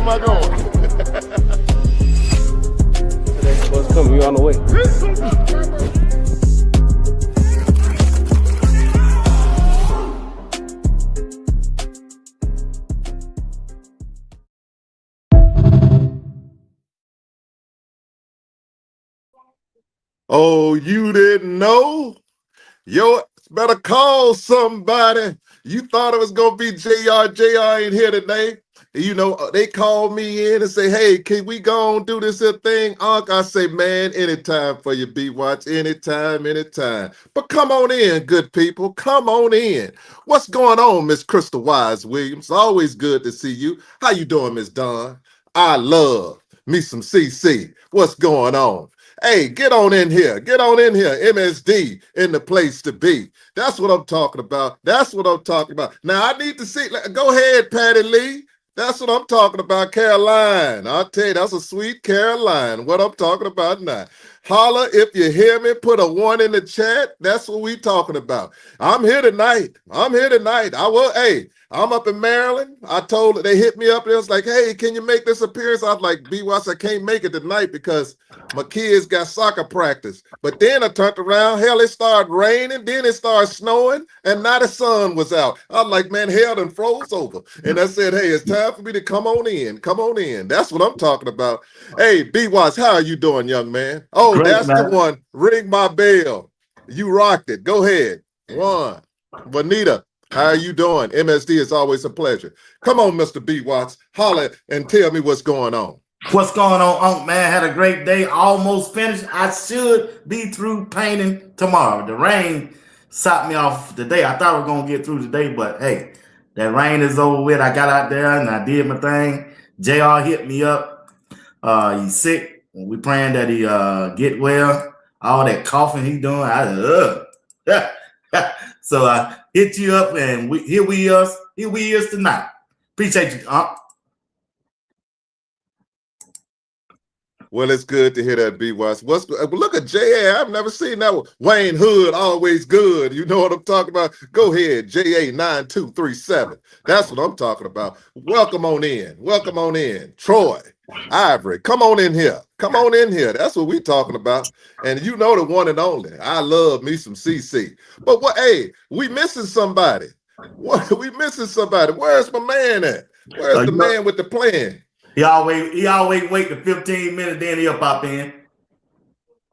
am I going? What's coming? You on the way? Oh, you didn't know? Yo, better call somebody. You thought it was gonna be JR. JR ain't here today. You know, they called me in and say, hey, can we go and do this here thing? Unc, I say, man, anytime for you, B-Watch. Anytime, anytime. But come on in, good people. Come on in. What's going on, Miss Crystal Wise Williams? Always good to see you. How you doing, Miss Dawn? I love me some CC. What's going on? Hey, get on in here. Get on in here. MSD in the place to be. That's what I'm talking about. That's what I'm talking about. Now, I need to see. Go ahead, Patty Lee. That's what I'm talking about, Caroline. I'll tell you, that's a sweet Caroline. What I'm talking about now. Holla if you hear me. Put a 1 in the chat. That's what we talking about. I'm here tonight. I'm here tonight. Hey, I'm up in Maryland. I told they hit me up. It was like, hey, can you make this appearance? I was like, B-Watch, I can't make it tonight because my kids got soccer practice. But then I turned around. Hell, it started raining. Then it started snowing. And now the sun was out. I was like, man, hell done froze over. And I said, hey, it's time for me to come on in. Come on in. That's what I'm talking about. Hey, B-Watch, how are you doing, young man? Oh, great, that's man. the one. Ring my bell. You rocked it. Go ahead. One. Bonita, how are you doing? MSD is always a pleasure. Come on, Mr. B-Watts. Holler and tell me what's going on. What's going on, Unc, man? Had a great day. Almost finished. I should be through painting tomorrow. The rain stopped me off today. I thought we were going to get through today, but hey, that rain is over with. I got out there and I did my thing. JR hit me up. He's sick. We praying that he get well. All that coughing he doing, so I hit you up, and here we is tonight. Appreciate you, Unc. Well, it's good to hear that, B-Watts. Look at JA. I've never seen that one. Wayne Hood, always good. You know what I'm talking about? Go ahead, JA9237. That's what I'm talking about. Welcome on in. Welcome on in. Troy, Ivory, come on in here. Come on in here. That's what we talking about. And you know the one and only. I love me some CC. But hey, we missing somebody. We missing somebody. Where's my man at? Where's the man with the plan? He always wait the 15 minutes, then he'll pop in.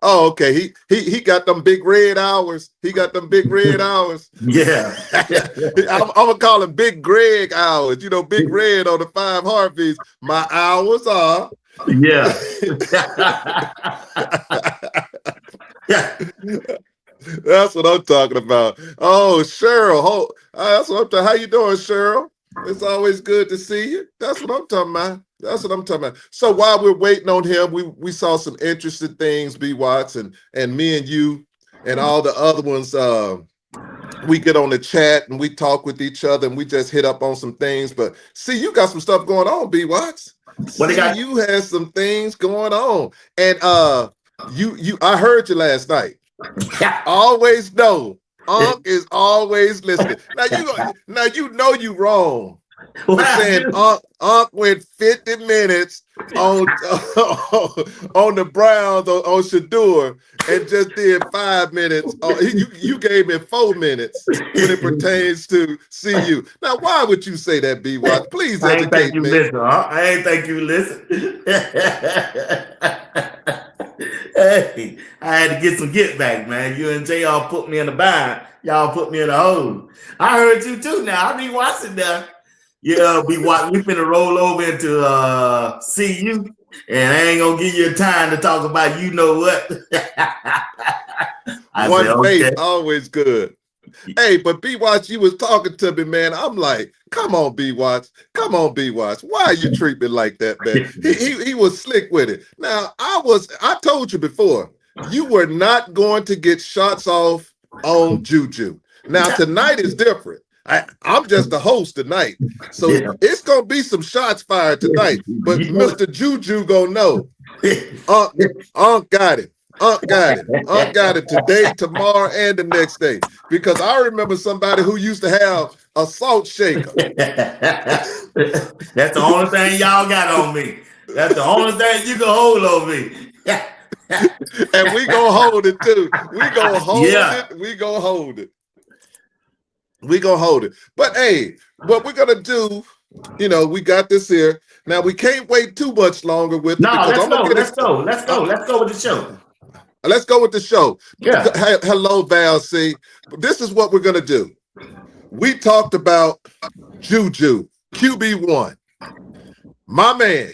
Oh, okay. He got them big red hours. He got them big red hours. Yeah. I'm gonna call him Big Greg hours. You know, Big Red on the 5 heartbeats. My hours are. Yeah. That's what I'm talking about. Oh, Cheryl. That's what I'm talking. How you doing, Cheryl? It's always good to see you. That's what I'm talking about. That's what I'm talking about. So while we're waiting on him, we saw some interesting things, B-Watts, and me and you and all the other ones. We get on the chat and we talk with each other and we just hit up on some things. But see, you got some stuff going on, B-Watts. You had some things going on, and I heard you last night. Always know. Unc is always listening. Now you know you wrong for saying Unc went 50 minutes on the Browns on Shador and just did 5 minutes. You gave me 4 minutes when it pertains to CU. Now, why would you say that, B-Watch? Please educate me. I ain't think you listen. Hey, I had to get some get back, man. You and JR put me in the bind. Y'all put me in the hole. I heard you too now. I be watching that. Yeah, we finna roll over into CU, and I ain't gonna give you time to talk about you know what. One face, always good. Hey, but B-Watch, you was talking to me, man. I'm like, come on, B-Watch. Come on, B-Watch. Why are you treat me like that, man? He was slick with it. Now, I told you before, you were not going to get shots off on Juju. Now, tonight is different. I'm just the host tonight. So it's going to be some shots fired tonight. But Mr. Juju gonna know. Unc got it. Unc got it. Unc got it today, tomorrow, and the next day. Because I remember somebody who used to have a salt shaker. That's the only thing y'all got on me. That's the only thing you can hold on me. And we gonna hold it too. We gonna hold it. We gonna hold it. We gonna hold it. But hey, what we're gonna do, you know, we got this here. Now we can't wait too much longer with no. it. Let's go with the show. Let's go with the show. Yeah. Hello, Val C. This is what we're gonna do. We talked about Juju, QB1. My man,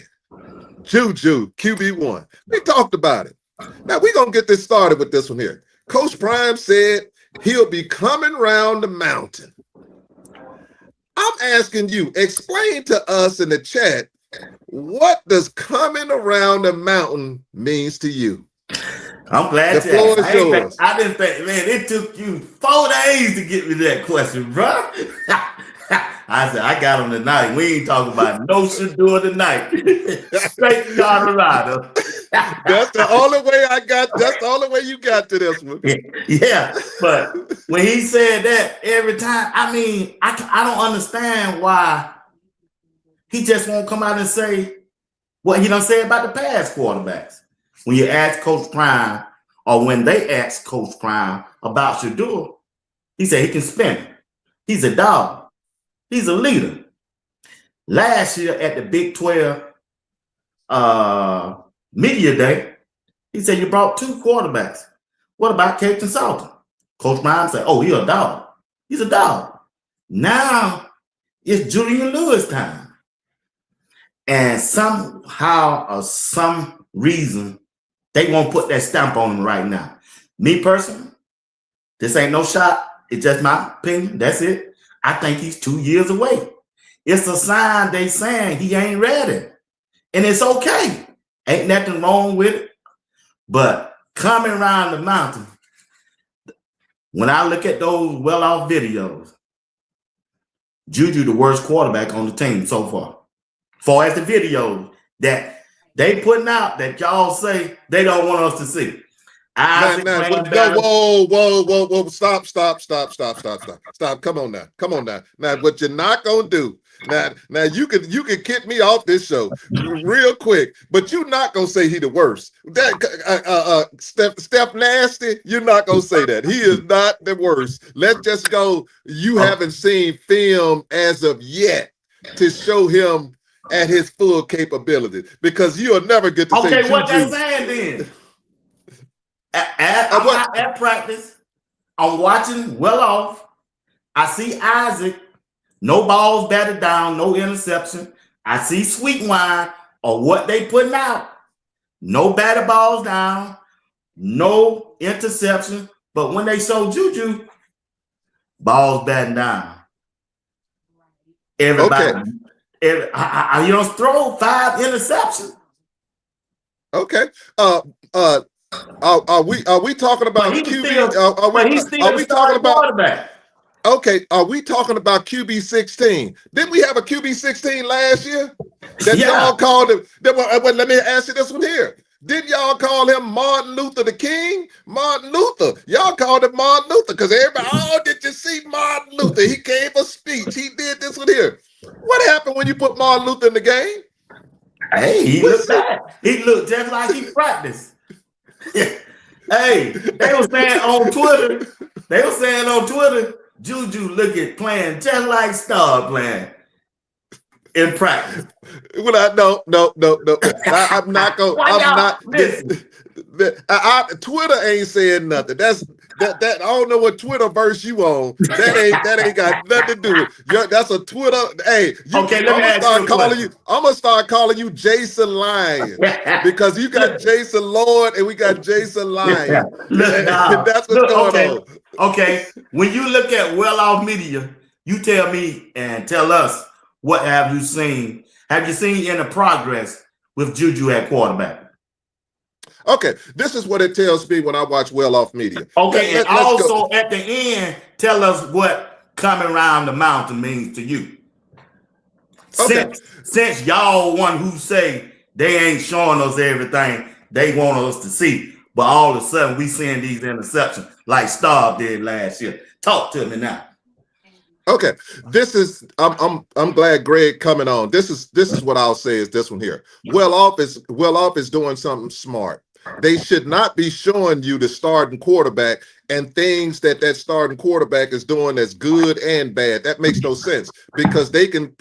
Juju, QB1. We talked about it. Now we're gonna get this started with this one here. Coach Prime said he'll be coming around the mountain. I'm asking you, explain to us in the chat, what does coming around the mountain means to you? I'm glad the floor is yours. I didn't think, man, it took you 4 days to get me that question, bro. I said, I got him tonight. We ain't talking about no Shedeur tonight. Straight to Colorado. That's the only way that's the only way you got to this one. Yeah, but when he said that every time, I mean, I don't understand why he just won't come out and say what he done said about the past quarterbacks. When you ask Coach Prime, or when they ask Coach Prime about Shedeur, he said he can spin it. He's a dog. He's a leader. Last year at the Big 12 Media Day, he said you brought 2 quarterbacks. What about Captain Salter? Coach Prime said, oh, he's a dog. He's a dog. Now it's Julian Lewis time. And somehow or some reason, they won't put that stamp on him right now. Me personally, this ain't no shot. It's just my opinion. That's it. I think he's 2 years away. It's a sign they saying he ain't ready. And it's okay. Ain't nothing wrong with it. But coming around the mountain, when I look at those well-off videos, Juju the worst quarterback on the team so far. For as the videos that they putting out that y'all say they don't want us to see. Whoa, stop. Come on now. Now, what you're not gonna do. Now you can kick me off this show real quick, but you're not gonna say he the worst. That Steph Nasty, you're not gonna say that. He is not the worst. Let's just go. You haven't seen film as of yet to show him at his full capability, because you'll never get to say okay, what Juju. that's saying then? I'm not at practice. I'm watching well off. I see Isaac. No balls batted down. No interception. I see Sweet Wine or what they putting out. No batted balls down. No interception. But when they show Juju, balls batting down. Everybody. Okay. You don't throw 5 interceptions. Okay. Are we talking about QB? Are we talking about quarterback? Okay, are we talking about QB 16? Didn't we have a QB 16 last year? That y'all called him. Let me ask you this one here. Didn't y'all call him Martin Luther the King? Martin Luther. Y'all called him Martin Luther because everybody, oh, did you see Martin Luther? He gave a speech. He did this one here. What happened when you put Martin Luther in the game? Hey, he looked bad. He looked just like he practiced. Hey, they were saying on Twitter, Juju looking playing just like Star playing in practice. Well, no. I'm not going. I'm not. Twitter ain't saying nothing. That I don't know what Twitter verse you on. That ain't got nothing to do with. That's a Twitter. Hey, okay. Let me ask you a question. I'm gonna start calling you Jason Lyon because you got Jason Lord and we got Jason Lyon. That's what's going on. Okay. When you look at well-off media, you tell me and tell us what have you seen? Have you seen any progress with Juju at quarterback? Okay, this is what it tells me when I watch well-off media. Okay, and also at the end, tell us what coming around the mountain means to you. Okay. Since y'all one who say they ain't showing us everything they want us to see, but all of a sudden we seeing these interceptions like Staub did last year. Talk to me now. Okay, this is I'm glad Greg coming on. This is what I'll say is this one here. Well off is doing something smart. They should not be showing you the starting quarterback and things that starting quarterback is doing that's good and bad. That makes no sense because they can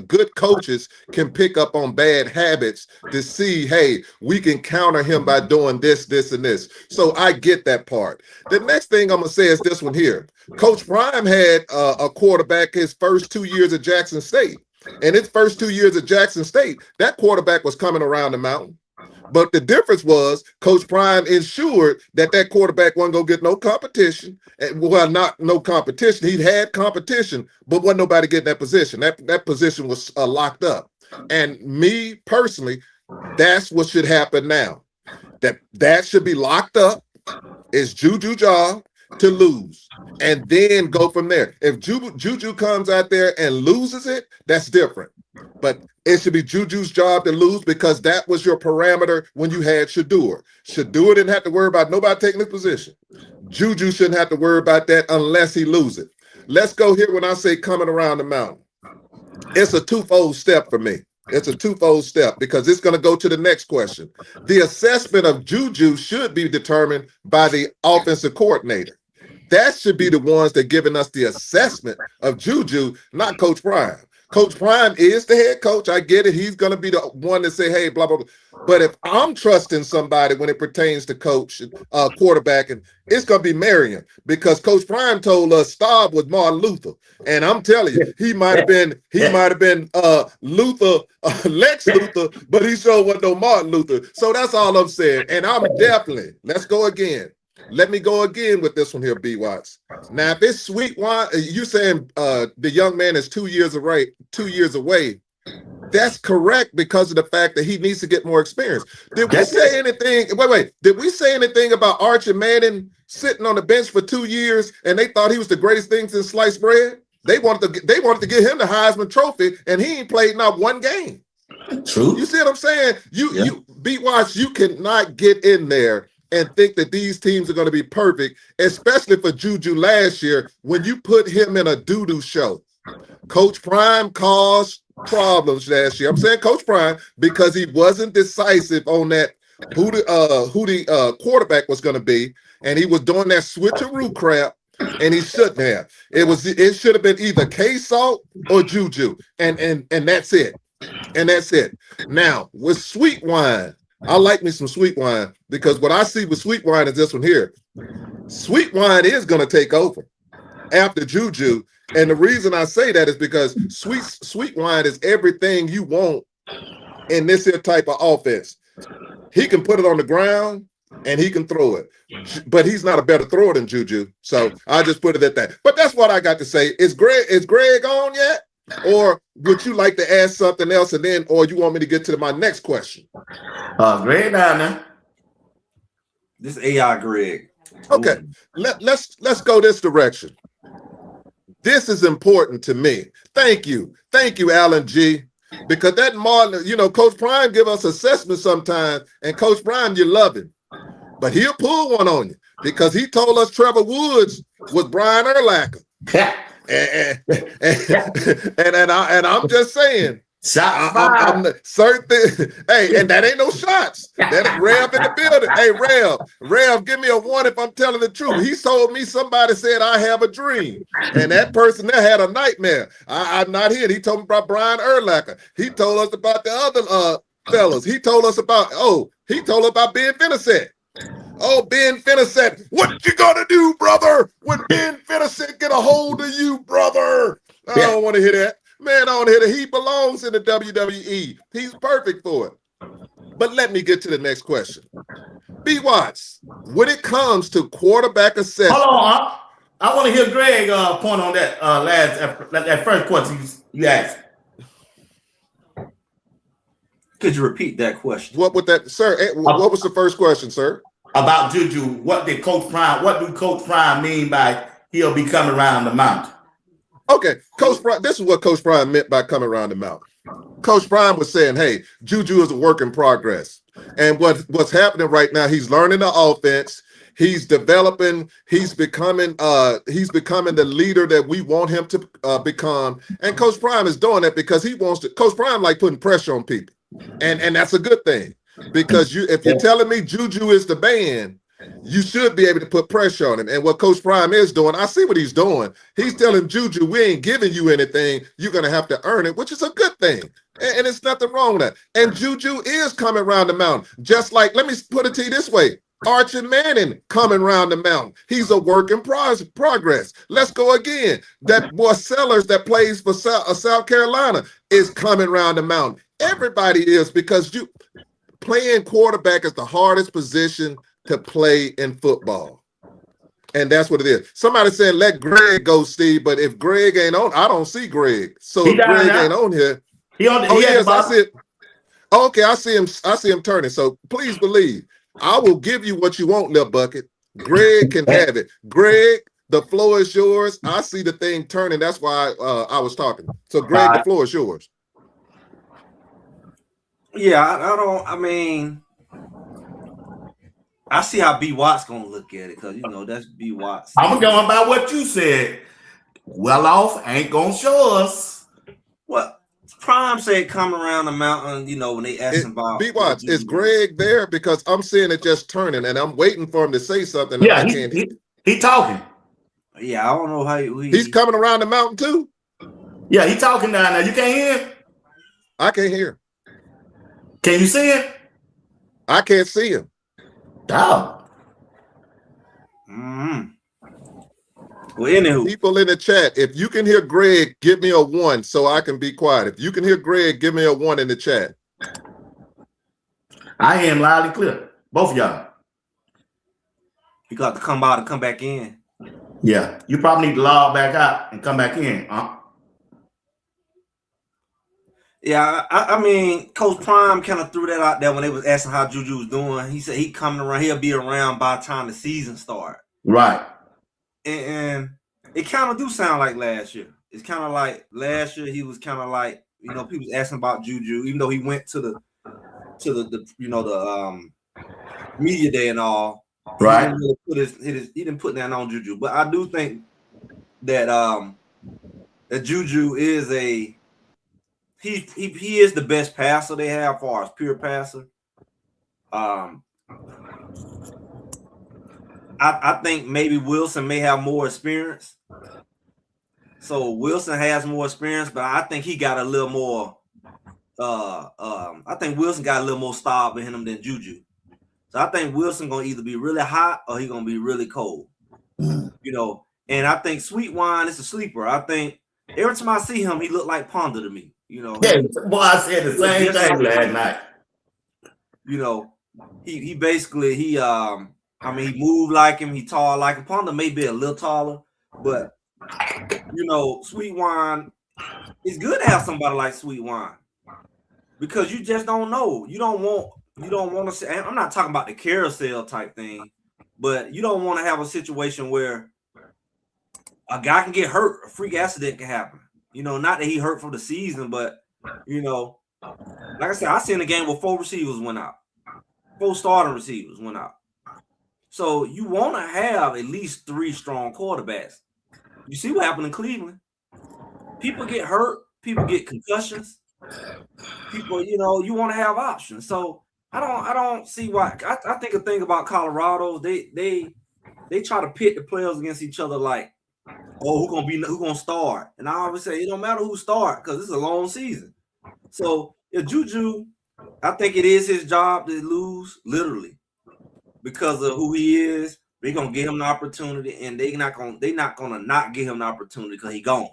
good coaches can pick up on bad habits to see, hey, we can counter him by doing this, this, and this. So I get that part. The next thing I'm gonna say is this one here. Coach Prime had a quarterback his first 2 years at Jackson State. And his first 2 years at Jackson State, that quarterback was coming around the mountain. But the difference was Coach Prime ensured that quarterback wasn't going to get no competition. Well, not no competition. He'd had competition, but wasn't nobody getting that position. That position was locked up. And me personally, that's what should happen now. That should be locked up. It's Juju job to lose and then go from there. If Juju comes out there and loses it, that's different. But it should be Juju's job to lose because that was your parameter when you had Shedeur. Shedeur didn't have to worry about nobody taking his position. Juju shouldn't have to worry about that unless he loses it. Let's go here when I say coming around the mountain. It's a twofold step for me. It's a twofold step because it's going to go to the next question. The assessment of Juju should be determined by the offensive coordinator. That should be the ones that giving us the assessment of Juju, not Coach Prime. Coach Prime is the head coach. I get it. He's going to be the one to say, hey, blah, blah, blah. But if I'm trusting somebody when it pertains to coach, quarterbacking, it's going to be Marion because Coach Prime told us Staub was Martin Luther. And I'm telling you, he might have been Luther, Lex Luthor, but he sure wasn't no Martin Luther. So that's all I'm saying. And I'm definitely, let's go again. Let me go again with this one here, B. Watts. Now, if it's Sweetwine, you saying the young man is 2 years away. That's correct because of the fact that he needs to get more experience. Did we say anything? Wait. Did we say anything about Archie Manning sitting on the bench for 2 years and they thought he was the greatest thing since sliced bread? They wanted to get him the Heisman Trophy, and he ain't played not one game. True. You see what I'm saying? You B. Watts, you cannot get in there and think that these teams are going to be perfect, especially for Juju last year when you put him in a doo-doo show. Coach Prime caused problems last year. I'm saying Coach Prime because he wasn't decisive on that who the quarterback was going to be, and he was doing that switcheroo crap, and he shouldn't have. It should have been either K-Salt or Juju, and that's it. And that's it. Now with Sweetwine, I like me some Sweetwine because what I see with Sweetwine is this one here. Sweetwine is going to take over after Juju. And the reason I say that is because Sweetwine is everything you want in this here type of offense. He can put it on the ground and he can throw it, but he's not a better thrower than Juju. So I just put it at that. But that's what I got to say. Is Greg on yet? Or would you like to ask something else or you want me to get to my next question? Greg down there. This AI Greg. Okay, let's go this direction. This is important to me. Thank you, Alan G. Because that Martin, Coach Prime give us assessments sometimes, and Coach Prime, you love him, but he'll pull one on you because he told us Trevor Woods was Brian Urlacher. And I'm just saying, I'm certain. Hey, and that ain't no shots. That Rev in the building. Hey, Rev, give me a one if I'm telling the truth. He told me somebody said I have a dream, and that person there had a nightmare. I'm not here. He told me about Brian Urlacher. He told us about the other fellas. He told us about Ben Finisette. Oh, Ben Finisette, what you gonna do, brother? When Ben Finisette get a hold of you, brother? I don't want to hear that. Man, I don't hear that. He belongs in the WWE. He's perfect for it. But let me get to the next question. B. Watts, when it comes to quarterback assessment. Hold on. I want to hear Greg point on that that first question you asked. Could you repeat that question? What would that, sir? What was the first question, sir? About Juju. What do Coach Prime mean by he'll be coming around the mountain? Okay, Coach Prime, this is what Coach Prime meant by coming around the mountain. Coach Prime was saying, hey, Juju is a work in progress. And what's happening right now, he's learning the offense. He's developing. He's becoming the leader that we want him to become. And Coach Prime is doing that because he wants to. Coach Prime like putting pressure on people, and that's a good thing because if you're telling me Juju is the man, you should be able to put pressure on him. And what Coach Prime is doing, I see what he's doing. He's telling Juju, we ain't giving you anything. You're going to have to earn it, which is a good thing. And it's nothing wrong with that. And Juju is coming around the mountain. Just like, let me put it to you this way. Archie Manning coming around the mountain. He's a work in progress. Let's go again. That boy Sellers that plays for South Carolina is coming around the mountain. Everybody is, because playing quarterback is the hardest position to play in football. And that's what it is. Somebody said, let Greg go, Steve. But if Greg ain't on, I don't see Greg. So if Greg ain't on here. Yes, I see it. Okay, I see him turning. So please believe. I will give you what you want, Lil Bucket. Greg can have it. Greg, the floor is yours. I see the thing turning. That's why I was talking. So Greg, the floor is yours. Yeah, I see how B. Watt's gonna look at it, because that's B. Watts. I'm going by what you said. Well off ain't gonna show us. What Prime said, come around the mountain, when they asked him about B. Watts, is Greg there? Because I'm seeing it just turning, and I'm waiting for him to say something. Yeah, he talking. Yeah, I don't know how he's coming around the mountain too. Yeah, he talking down there. You can't hear him? I can't hear him. Can you see him? I can't see him. Oh. Well, anywho, people in the chat, if you can hear Greg, give me a 1 so I can be quiet. If you can hear Greg, give me a 1 in the chat. I hear him loud and clear. Both of y'all. You got to come out and come back in. Yeah, you probably need to log back out and come back in. Yeah, I mean, Coach Prime kind of threw that out there when they was asking how Juju was doing. He said he coming around, he'll be around by the time the season start. Right. And it kind of do sound like last year. It's kind of like last year he was kind of like, people was asking about Juju, even though he went to the media day and all. Right. He didn't really he didn't put that on Juju. But I do think that that Juju is he is the best passer they have, as far as pure passer. I think maybe Wilson may have more experience. So Wilson has more experience, but I think he got a little more. I think Wilson got a little more style behind him than Juju. So I think Wilson gonna either be really hot or he gonna be really cold. And I think Sweet Wine is a sleeper. I think every time I see him, he look like Ponder to me. Yeah, boy, I said the same thing last night. He basically he moved like him, he tall like him. Ponder may be a little taller, but Sweet Wine, it's good to have somebody like Sweet Wine, because you just don't know. You don't want to say, I'm not talking about the carousel type thing, but you don't want to have a situation where a guy can get hurt, a freak accident can happen. Not that he hurt for the season, but like I said, I seen a game where 4 receivers went out. 4 starting receivers went out. So you want to have at least 3 strong quarterbacks. You see what happened in Cleveland. People get hurt, people get concussions. People, you want to have options. So I don't see why. I think a thing about Colorado, they try to pit the players against each other like, who gonna start? And I always say it don't matter who start, because it's a long season. So if Juju, I think it is his job to lose, literally, because of who he is. They're gonna give him the opportunity, and they're not gonna not give him the opportunity because he gone.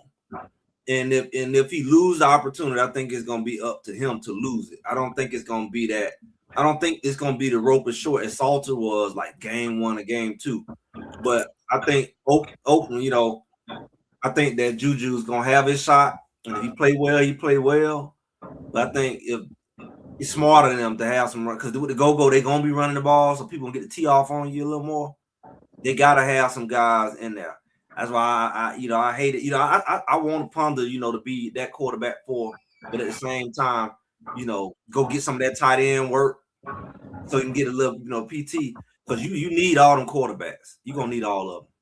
And if he lose the opportunity, I think it's gonna be up to him to lose it. I don't think it's gonna be that. I don't think it's gonna be the rope is short as Salter was like game 1 or game 2. But I think Oakland, I think that Juju's gonna have his shot, and if he play well, he play well. But I think if it's smarter than them to have some run, because with the go-go, they're gonna be running the ball, so people gonna get the tee off on you a little more. They gotta have some guys in there. That's why I hate it. I want Ponder, to be that quarterback for, but at the same time, go get some of that tight end work so you can get a little, PT. Because you need all them quarterbacks. You're gonna need all of them.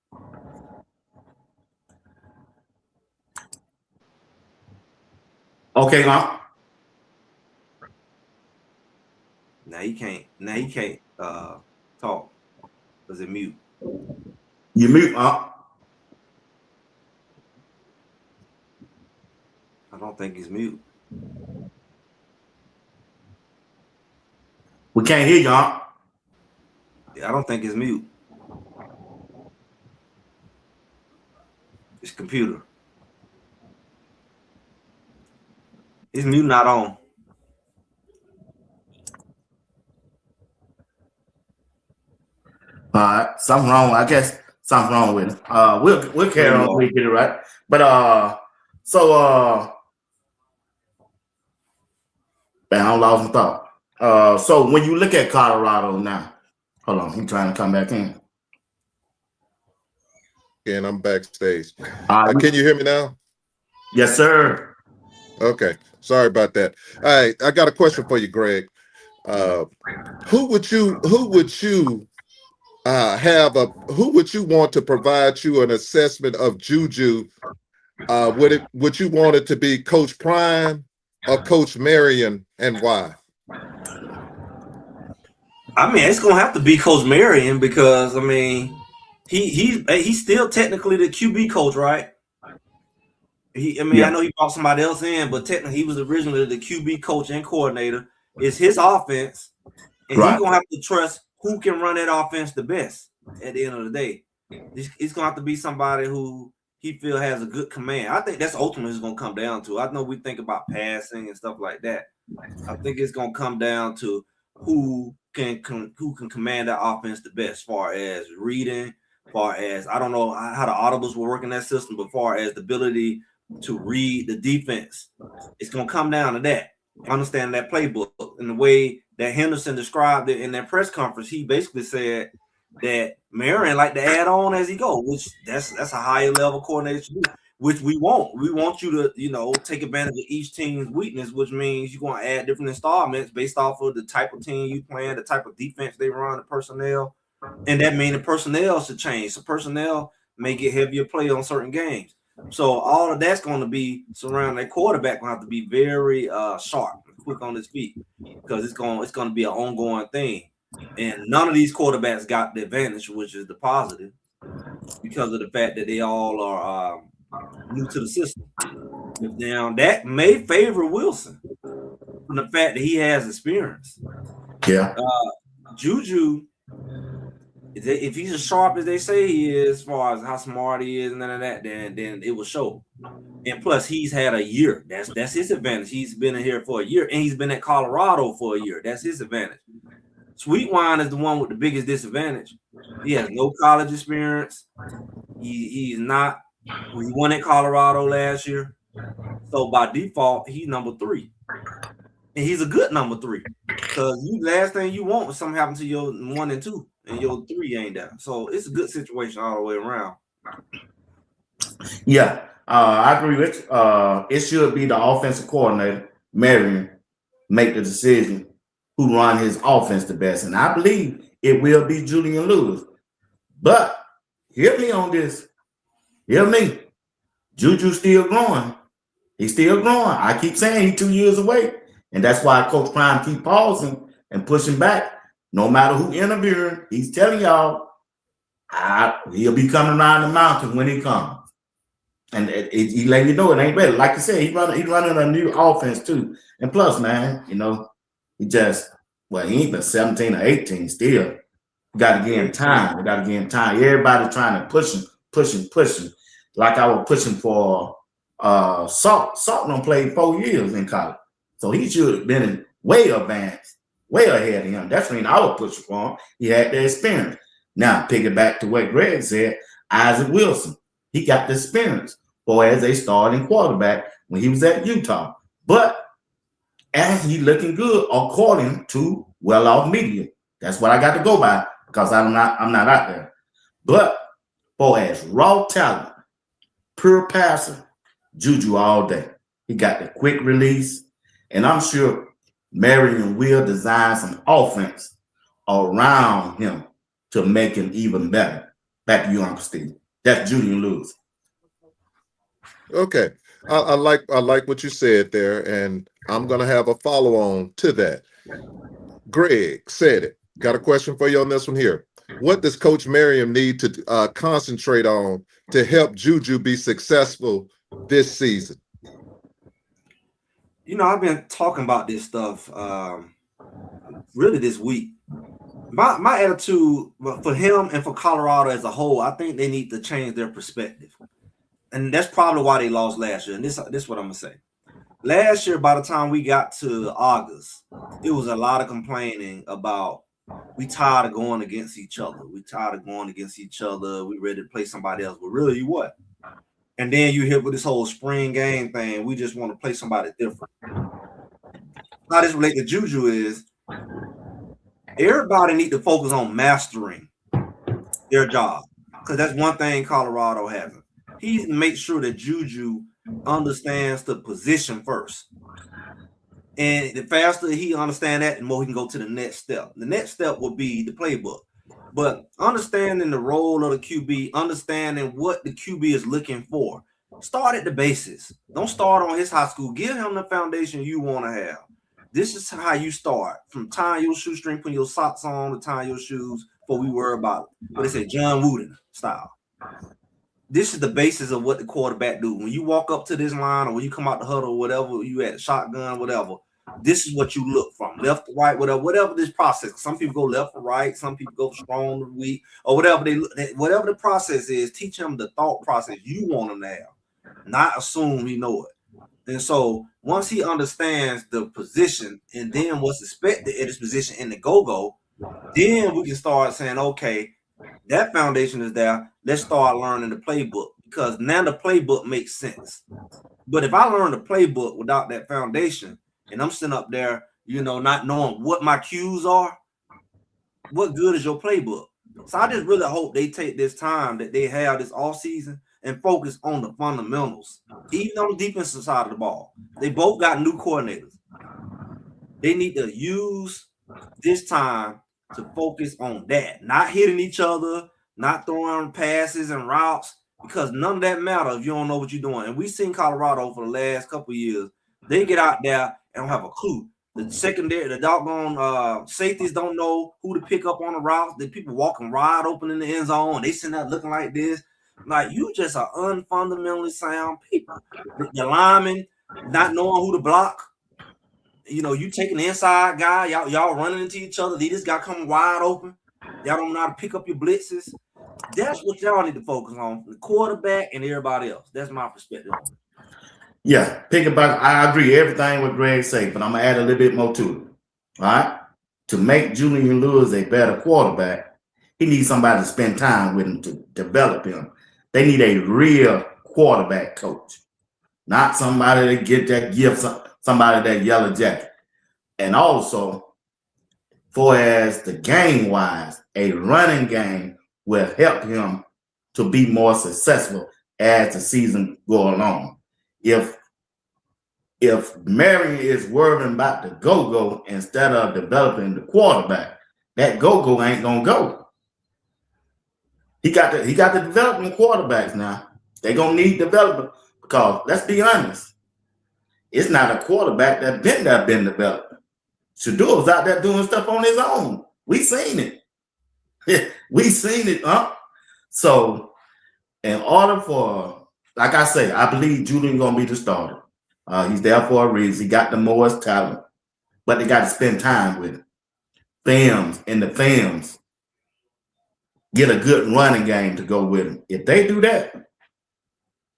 Okay, huh? Now he can't talk. Because it mute. You mute, huh? I don't think he's mute. We can't hear you, huh? I don't think it's mute. It's computer. His mute not on. All right, something wrong. I guess something wrong with it. We'll carry on. We get it right. But so man, I lost my thought. So when you look at Colorado now, hold on, he's trying to come back in. And I'm backstage. Can you hear me now? Yes, sir. Okay. Sorry about that. All right, I got a question for you, Greg. Who would you want to provide you an assessment of Juju? Would you want it to be Coach Prime or Coach Marion, and why? I mean, it's gonna have to be Coach Marion because I mean, he's still technically the QB coach, right? I know he brought somebody else in, but technically he was originally the QB coach and coordinator. It's his offense, and he's gonna have to trust who can run that offense the best at the end of the day. It's gonna have to be somebody who he feel has a good command. I think that's ultimately going to come down to. I know we think about passing and stuff like that. I think it's going to come down to who can command that offense the best, as far as reading, as far as I don't know how the audibles will work in that system, but as far as the ability to read the defense, it's going to come down to that. Understand that playbook. And the way that Henderson described it in that press conference, he basically said that Marion like to add on as he go, which that's a higher level coordinator to do, which we want. We want you to, take advantage of each team's weakness, which means you're going to add different installments based off of the type of team you playing, the type of defense they run, the personnel. And that means the personnel should change. So personnel may get heavier play on certain games. So all of that's going to be surrounding that quarterback. Going to have to be very sharp, quick on his feet, because it's going to be an ongoing thing. And none of these quarterbacks got the advantage, which is the positive, because of the fact that they all are new to the system. Now, that may favor Wilson from the fact that he has experience. Yeah. Juju, if he's as sharp as they say he is, as far as how smart he is and none of that, then it will show. And plus, he's had a year. That's his advantage. He's been in here for a year, and he's been at Colorado for a year. That's his advantage. Sweetwine is the one with the biggest disadvantage. He has no college experience. He's not. He won at Colorado last year. So by default, he's number 3. And he's a good number 3. Because last thing you want is something happen to your 1 and 2, and your 3 ain't there. So it's a good situation all the way around. Yeah, I agree with you. It should be the offensive coordinator, Marion, make the decision who run his offense the best. And I believe it will be Julian Lewis. But hear me on this. Hear me. Juju's still growing. He's still growing. I keep saying he's 2 years away. And that's why Coach Prime keep pausing and pushing back. No matter who interviewing, he's telling y'all he'll be coming around the mountain when he comes. And he let you know it ain't better. Like you said, he's running a new offense too. And plus, man, he ain't been 17 or 18 still. Got to give him time. We got to give him time. Everybody trying to push him. Like I was pushing for Salt. Salt done played 4 years in college. So he should have been way advanced, way ahead of him. That's when I was pushing for him. He had the experience. Now, pick it back to what Greg said, Isaac Wilson. He got the experience as a starting quarterback when he was at Utah. But as he looking good according to well-off media. That's what I got to go by because I'm not out there. But as raw talent, pure passer, Juju all day. He got the quick release. And I'm sure Marion will design some offense around him to make him even better. Back to you, Uncle Steve. That's Julian Lewis. Okay. I like what you said there, and I'm gonna have a follow-on to that. Greg said it. Got a question for you on this one here. What does Coach Merriam need to concentrate on to help Juju be successful this season? You know, I've been talking about this stuff really this week. My attitude for him and for Colorado as a whole, I think they need to change their perspective. And that's probably why they lost last year. And this is what I'm going to say. Last year, by the time we got to August, it was a lot of complaining about we tired of going against each other. We tired of going against each other. We ready to play somebody else. But really, you what? And then you hit with this whole spring game thing. We just want to play somebody different. How this relates to Juju is everybody need to focus on mastering their job, because that's one thing Colorado hasn't. He needs to make sure that Juju understands the position first. And the faster he understands that, the more he can go to the next step. The next step will be the playbook. But understanding the role of the QB, understanding what the QB is looking for. Start at the basis. Don't start on his high school. Give him the foundation you want to have. This is how you start. From tying your shoestring, putting your socks on, to tying your shoes, before we worry about it. What they say, John Wooden style. This is the basis of what the quarterback do. When you walk up to this line, or when you come out the huddle, whatever, you at shotgun, whatever, this is what you look from, left to right, whatever this process. Some people go left to right, some people go strong to weak, or whatever whatever the process is. Teach them the thought process you want them to have, not assume he know it. And so once he understands the position and then what's expected at his position in the go-go, then we can start saying, okay, that foundation is there. Let's start learning the playbook, because now the playbook makes sense. But if I learn the playbook without that foundation, and I'm sitting up there, you know, not knowing what my cues are, what good is your playbook? So I just really hope they take this time that they have this off season and focus on the fundamentals, even on the defensive side of the ball. They both got new coordinators. They need to use this time to focus on that, not hitting each other, not throwing passes and routes, because none of that matters if you don't know what you're doing. And we've seen Colorado for the last couple of years. They get out there and don't have a clue. The secondary, the doggone safeties don't know who to pick up on the routes. The people walking wide open in the end zone, and they sitting there looking like this. Like, you just are unfundamentally sound people. The linemen not knowing who to block. You know, you taking the inside guy, y'all running into each other. This guy coming wide open. Y'all don't know how to pick up your blitzes. That's what y'all need to focus on, the quarterback and everybody else. That's my perspective. Yeah, I agree everything what Greg said, but I'm gonna add a little bit more to it. All right, to make Julian Lewis a better quarterback, he needs somebody to spend time with him to develop him. They need a real quarterback coach, not somebody to get that gift, somebody that yellow jacket. And also, for as the game wise, a running game will help him to be more successful as the season goes along. If Marion is worrying about the go-go instead of developing the quarterback, that go-go ain't gonna go. He got the development quarterbacks now. They're gonna need development, because let's be honest, it's not a quarterback that's been developed. Shador was out there doing stuff on his own. We seen it. We seen it, huh? So in order for, like I say, I believe Julian gonna be the starter. He's there for a reason. He got the most talent, but they got to spend time with him. Films. Get a good running game to go with him. If they do that,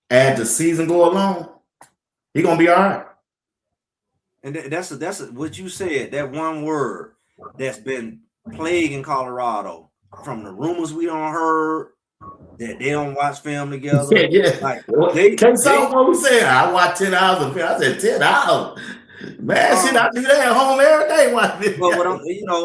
as the season go along, he's gonna be all right. And that's what you said. That one word that's been plaguing Colorado, from the rumors we don't heard, that they don't watch film together. Yeah. Like, what we saying? I watch 10 hours of film. I said 10 hours. Man, shit, I do that at home every day. But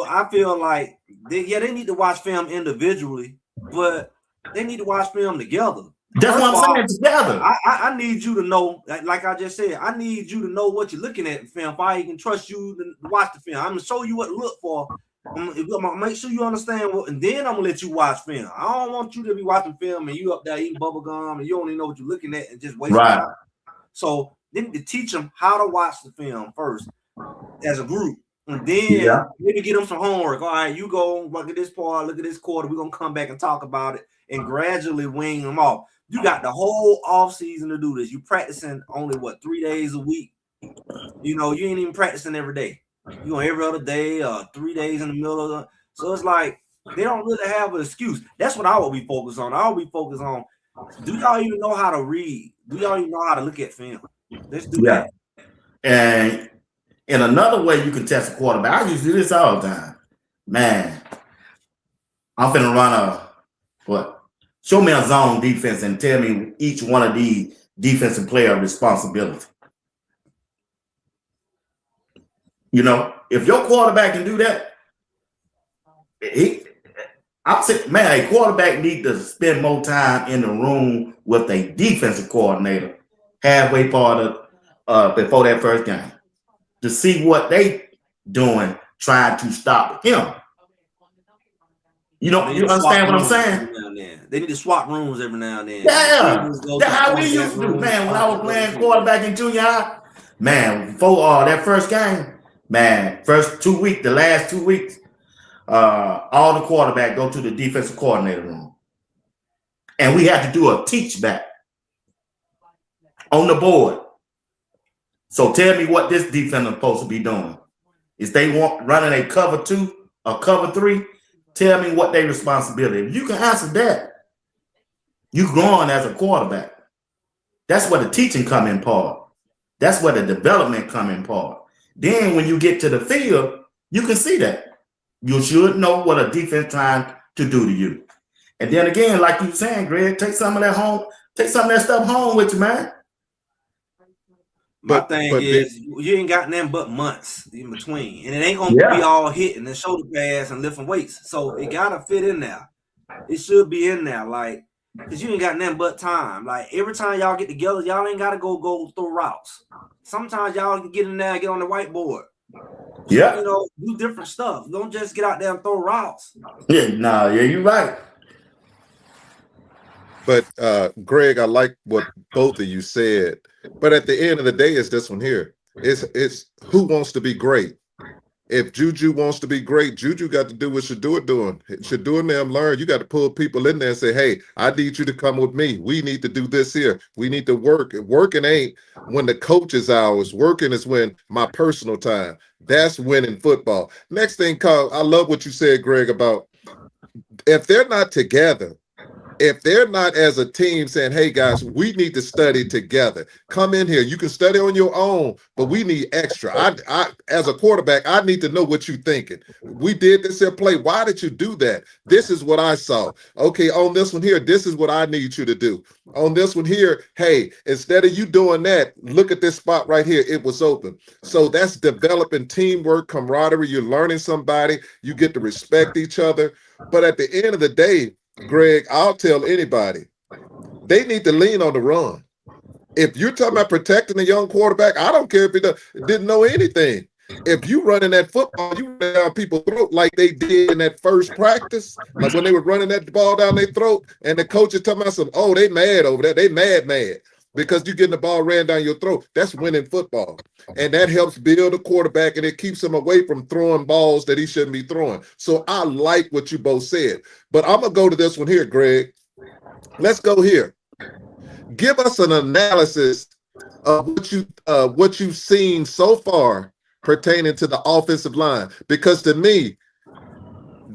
I feel like they need to watch film individually, but they need to watch film together. That's what I'm saying, together. I need you to know, like I just said, I need you to know what you're looking at in film, if I can trust you to watch the film. I'm gonna show you what to look for. I'm gonna make sure you understand what, and then I'm gonna let you watch film. I don't want you to be watching film and you up there eating bubble gum and you don't even know what you're looking at and just wasting Right. time. So then to teach them how to watch the film first as a group, and then maybe get them some homework. All right, you go look at this part, look at this quarter. We're gonna come back and talk about it and gradually wing them off. You got the whole off season to do this. You practicing only 3 days a week. You know, you ain't even practicing every day. You know, every other day or 3 days in the middle of the, so it's like they don't really have an excuse. That's what I will be focused on. I'll be focused on, do y'all even know how to read? Do y'all even know how to look at film? Let's do that. And in another way you can test a quarterback, I used to do this all the time. Man, I'm finna run show me a zone defense and tell me each one of these defensive player responsibility. You know, if your quarterback can do that, I'm saying, man, a quarterback need to spend more time in the room with a defensive coordinator halfway part of before that first game to see what they doing trying to stop him. You know, you understand what I'm saying? They need to swap rooms every now and then. Yeah, that's how we used to do, man. When I was playing quarterback in junior high, man, before that first game, man, first 2 weeks, the last 2 weeks, all the quarterback go to the defensive coordinator room. And we had to do a teach back on the board. So tell me what this defense is supposed to be doing. If they running a cover 2 or cover 3, tell me what their responsibility. If you can answer that, you growing as a quarterback. That's where the teaching come in part. That's where the development come in part. Then when you get to the field, you can see that. You should know what a defense trying to do to you. And then again, like you were saying, Greg, take some of that stuff home with you, man. My thing is, you ain't got nothing but months in between, and it ain't gonna be all hitting and shoulder pads and lifting weights. So it gotta fit in there. It should be in there, like, because you ain't got nothing but time. Like every time y'all get together, y'all ain't gotta go through routes. Sometimes y'all can get in there, get on the whiteboard. Yeah, you know, do different stuff. Don't just get out there and throw routes. Yeah, you're right. But Greg, I like what both of you said. But at the end of the day, it's this one here. It's who wants to be great. If Juju wants to be great, Juju got to do what Shedeur doing. Shedeur and them learn. You got to pull people in there and say, hey, I need you to come with me. We need to do this here. We need to work. Working ain't when the coach is ours. Working is when my personal time. That's winning football. Next thing, Carl, I love what you said, Greg, about if they're not together, if they're not as a team saying, hey, guys, we need to study together. Come in here. You can study on your own, but we need extra. I as a quarterback, I need to know what you're thinking. We did this here play. Why did you do that? This is what I saw. Okay, on this one here, this is what I need you to do. On this one here, hey, instead of you doing that, look at this spot right here. It was open. So that's developing teamwork, camaraderie. You're learning somebody. You get to respect each other. But at the end of the day, Greg, I'll tell anybody, they need to lean on the run. If you're talking about protecting a young quarterback, I don't care if he didn't know anything. If you running that football, you run down people's throat like they did in that first practice, like when they were running that ball down their throat, and the coach is talking about some, oh, they mad over there. They mad. Because you're getting the ball ran down your throat. That's winning football. And that helps build a quarterback, and it keeps him away from throwing balls that he shouldn't be throwing. So I like what you both said. But I'm going to go to this one here, Greg. Let's go here. Give us an analysis of what you've seen so far pertaining to the offensive line. Because to me,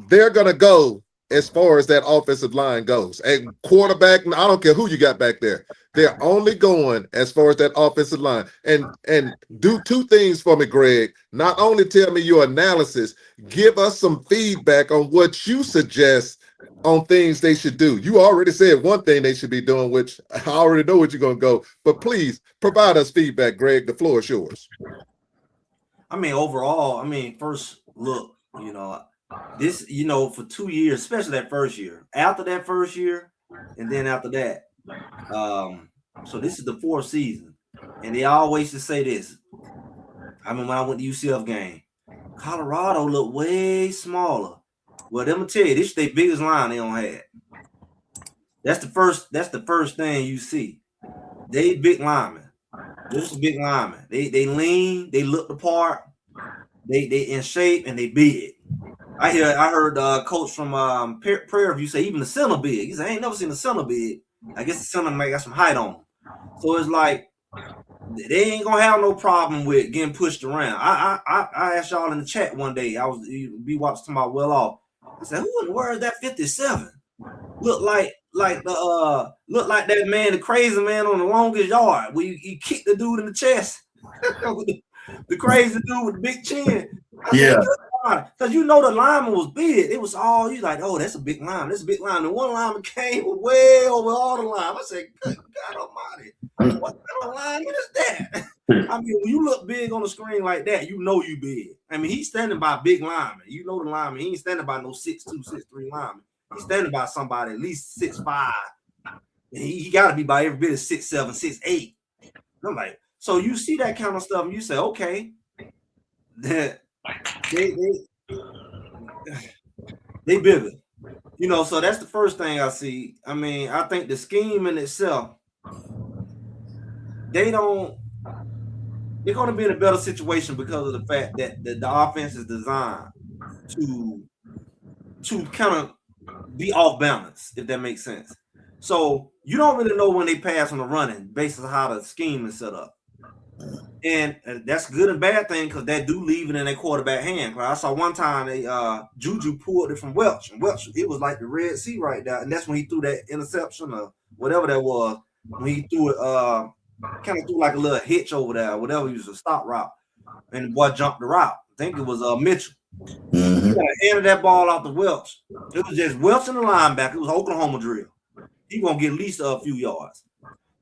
they're going to go as far as that offensive line goes. And quarterback, I don't care who you got back there. They're only going as far as that offensive line. And do two things for me, Greg. Not only tell me your analysis, give us some feedback on what you suggest on things they should do. You already said one thing they should be doing, which I already know what you're going to go. But please provide us feedback, Greg. The floor is yours. I mean, overall, first look, this, for 2 years, especially that first year, after that first year, and then after that, so this is the fourth season, and they always just say this. I mean, when I went to UCF game, Colorado look way smaller. Well, let me tell you, this is their biggest line they don't have. That's the first thing you see. They big linemen. This is big linemen. They lean, they look the part, they in shape, and they big. I heard coach from Prairie View say even the center big. He said, I ain't never seen the center big. I guess the center might got some height on him. So it's like they ain't gonna have no problem with getting pushed around. I asked y'all in the chat one day. I was be watching my well off. I said, who in the world is that 57? Look like that man, the crazy man on the longest yard where he kicked the dude in the chest. the crazy dude with the big chin. Yeah. Because you know the lineman was big. It was all you like, oh, that's a big lineman. That's a big lineman. And one lineman came way over all the line. I said, good God Almighty, what kind of lineman is that? I mean, when you look big on the screen like that, you know you big. I mean, he's standing by big lineman. You know the lineman. He ain't standing by no 6'2", 6'3" lineman. He's standing by somebody at least 6'5". He got to be by every bit of 6'7", 6'8". I'm like, so you see that kind of stuff, and you say, okay, that they bigger, you know. So that's the first thing I see. I mean, I think the scheme in itself, they're going to be in a better situation because of the fact that the offense is designed to kind of be off balance, if that makes sense. So you don't really know when they pass on the running based on how the scheme is set up. And that's a good and bad thing because they do leave it in their quarterback hand. I saw one time Juju pulled it from Welch, and Welch, it was like the Red Sea right there, and that's when he threw that interception or whatever that was. When he threw it, kind of threw like a little hitch over there, whatever, he was a stop route, and the boy jumped the route. I think it was Mitchell. Mm-hmm. He handed that ball out to Welch. It was just Welch and the linebacker. It was Oklahoma drill. He gonna get at least a few yards,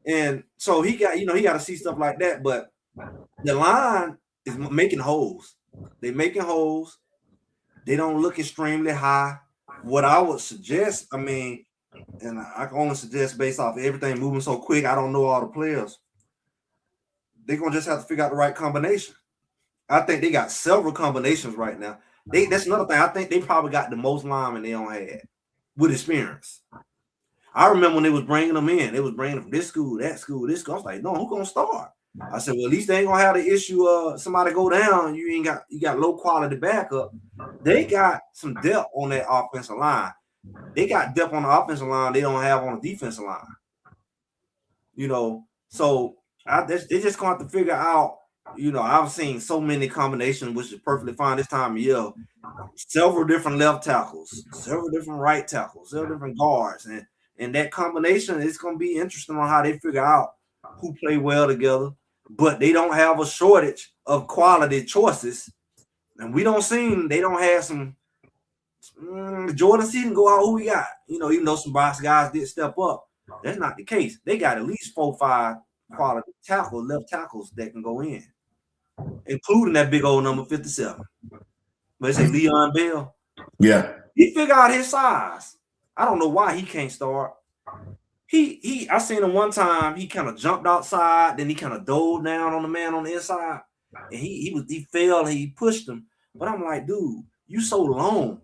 and so he got to see stuff like that, but. The line is making holes. They're making holes. They don't look extremely high. What I would suggest, I mean, and I can only suggest based off everything moving so quick, I don't know all the players. They're going to just have to figure out the right combination. I think they got several combinations right now. That's another thing. I think they probably got the most linemen they don't have with experience. I remember when they was bringing them in. They was bringing them from this school, that school, this school. I was like, no, who's going to start? I said, well, at least they ain't gonna have the issue of somebody go down. You got low quality backup. They got some depth on that offensive line. They got depth on the offensive line they don't have on the defensive line. You know, so they just gonna have to figure out. You know, I've seen so many combinations, which is perfectly fine this time of year. Several different left tackles, several different right tackles, several different guards, and that combination is gonna be interesting on how they figure out who play well together. But they don't have a shortage of quality choices, and they don't have some Jordan Season go out who we got. You know, even though some box guys did step up, that's not the case. They got at least 4 or 5 quality left tackles that can go in, including that big old number 57. But it's Leon Bell. Yeah, he figured out his size. I don't know why he can't start. I seen him one time. He kind of jumped outside, then he kind of dove down on the man on the inside, and he fell and he pushed him. But I'm like, dude, you so long.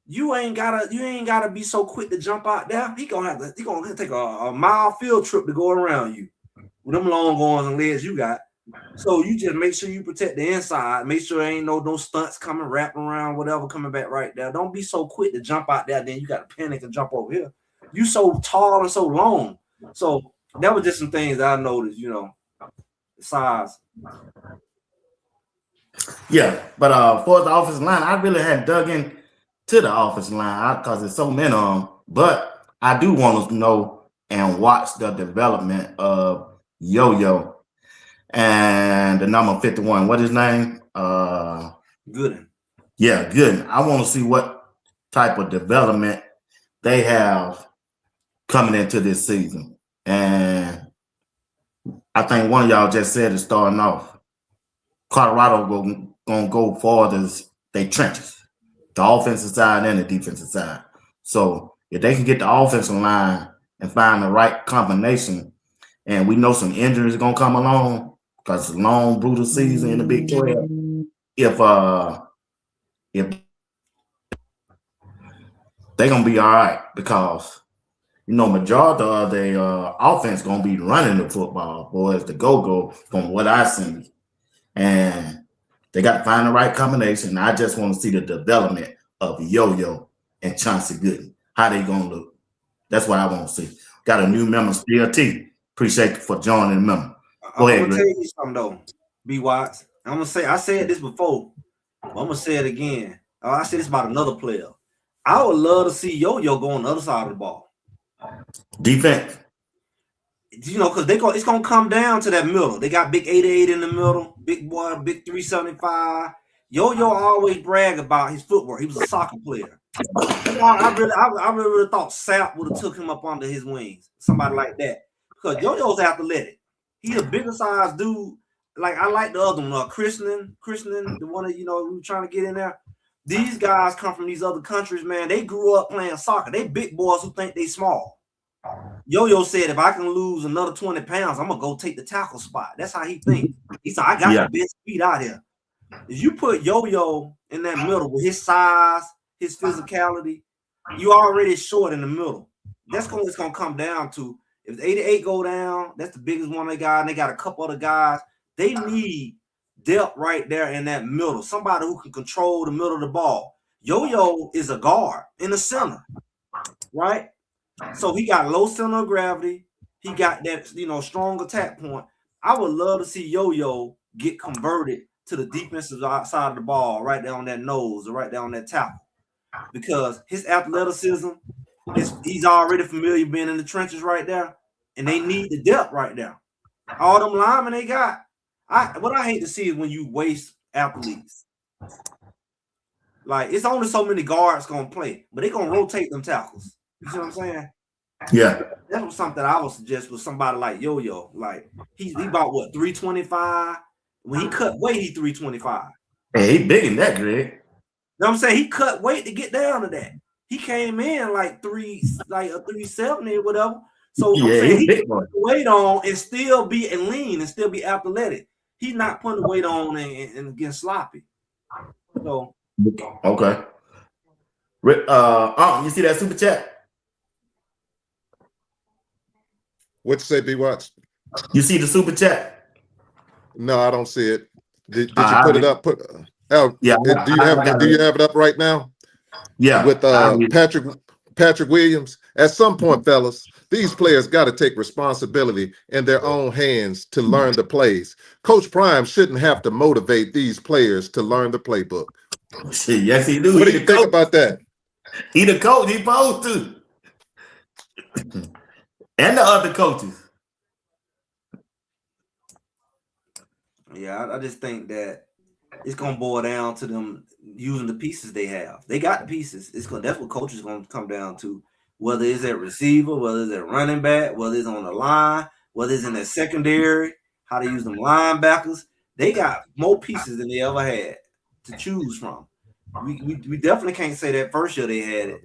You ain't gotta be so quick to jump out there. He gonna take a mile field trip to go around you with them long arms and legs you got. So you just make sure you protect the inside. Make sure there ain't no stunts coming, wrapping around, whatever coming back right there. Don't be so quick to jump out there. Then you got to panic and jump over here. You so tall and so long. So that was just some things that I noticed, you know, the size. Yeah, but for the offensive line, I really hadn't dug in to the offensive line because there's so many of them. But I do want to know and watch the development of Yo-Yo and the number 51. What is his name? Gooden. Yeah, Gooden. I want to see what type of development they have coming into this season. And I think one of y'all just said it starting off. Colorado gonna go forward as they trenches, the offensive side and the defensive side. So if they can get the offensive line and find the right combination, and we know some injuries are gonna come along because it's a long, brutal season in the Big 12. if they're gonna be all right because majority of the offense gonna be running the football, boys, the go from what I see, and they got to find the right combination. I just want to see the development of Yo-Yo and Chauncey Gooden. How they gonna look? That's what I want to see. Got a new member, Still T. Appreciate you for joining the member. Go ahead, I'm gonna Greg. tell you something though, B. Watts. I'm gonna say I said this before. I'm gonna say it again. I said this about another player. I would love to see Yo-Yo go on the other side of the ball. Defense. Because it's gonna come down to that middle. They got big 88 in the middle, big boy, big 375. Yo-Yo always brag about his footwork. He was a soccer player. I really thought Sapp would have took him up under his wings, somebody like that. Because Yo-Yo's athletic. He's a bigger size dude. Like I like the other one, Christian, the one that we were trying to get in there. These guys come from these other countries, man. They grew up playing soccer. They big boys who think they small. Yo-Yo said, if I can lose another 20 pounds, I'm gonna go take the tackle spot. That's how he thinks. He said, I got the best speed out here. If you put Yo-Yo in that middle with his size, his physicality, you already short in the middle. That's it's gonna come down to if the 88 go down, that's the biggest one they got, and they got a couple other guys. They need depth right there in that middle. Somebody who can control the middle of the ball. Yo-Yo is a guard in the center, right? So he got low center of gravity. He got that, strong attack point. I would love to see Yo-Yo get converted to the defensive side of the ball, right there on that nose or right there on that tackle. Because his athleticism, he's already familiar being in the trenches right there, and they need the depth right there. All them linemen they got. What I hate to see is when you waste athletes. Like, it's only so many guards going to play, but they're going to rotate them tackles. You see what I'm saying? Yeah. That was something I would suggest with somebody like Yo-Yo. Like, he about, 325? When he cut weight, he 325. Hey, he big in that, Greg. You know what I'm saying? He cut weight to get down to that. He came in like a 370 or whatever. So I'm saying he can put the weight on and still be lean and still be athletic. He's not putting the weight on and getting sloppy. So okay. You see that super chat? What you say, B. Watts? You see the super chat? No, I don't see it. Did you put it up? Yeah. Do you have it up right now? Yeah. With Patrick Williams. At some point, fellas, these players got to take responsibility in their own hands to learn the plays. Coach Prime shouldn't have to motivate these players to learn the playbook. Yes, he do. What do you think about that? He the coach. He supposed to. And the other coaches. Yeah, I just think that it's gonna boil down to them using the pieces they have. They got the pieces. That's what coaches gonna come down to. Whether it's at receiver, whether it's at running back, whether it's on the line, whether it's in their secondary, how to use them linebackers. They got more pieces than they ever had to choose from. We definitely can't say that first year they had it.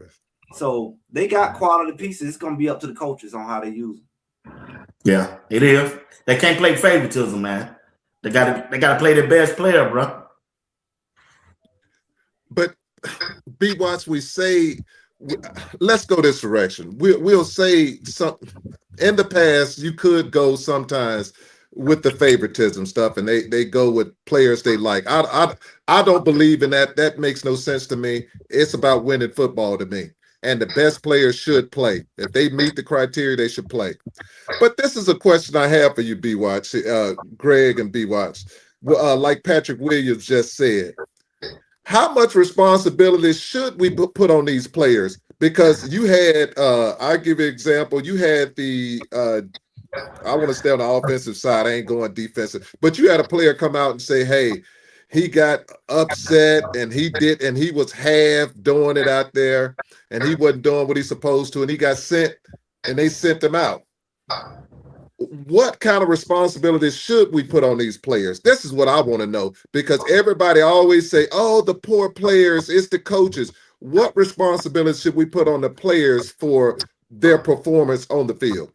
So they got quality pieces. It's gonna be up to the coaches on how they use them. Yeah, it is. They can't play favoritism, man. They gotta play their best player, bro. But B. Watts, we say, let's go this direction. We'll say something. In the past, you could go sometimes with the favoritism stuff, and they go with players they like. I don't believe in that. That makes no sense to me. It's about winning football to me. And the best players should play. If they meet the criteria, they should play. But this is a question I have for you, B. Watts, Greg and B. Watts. Like Patrick Williams just said, how much responsibility should we put on these players? Because you had, I'll give you an example. You had I want to stay on the offensive side. I ain't going defensive. But you had a player come out and say, hey, he got upset and he was half doing it out there and he wasn't doing what he's supposed to, and he got sent and they sent him out. What kind of responsibilities should we put on these players? This is what I want to know, because everybody always say, oh, the poor players, it's the coaches. What responsibilities should we put on the players for their performance on the field?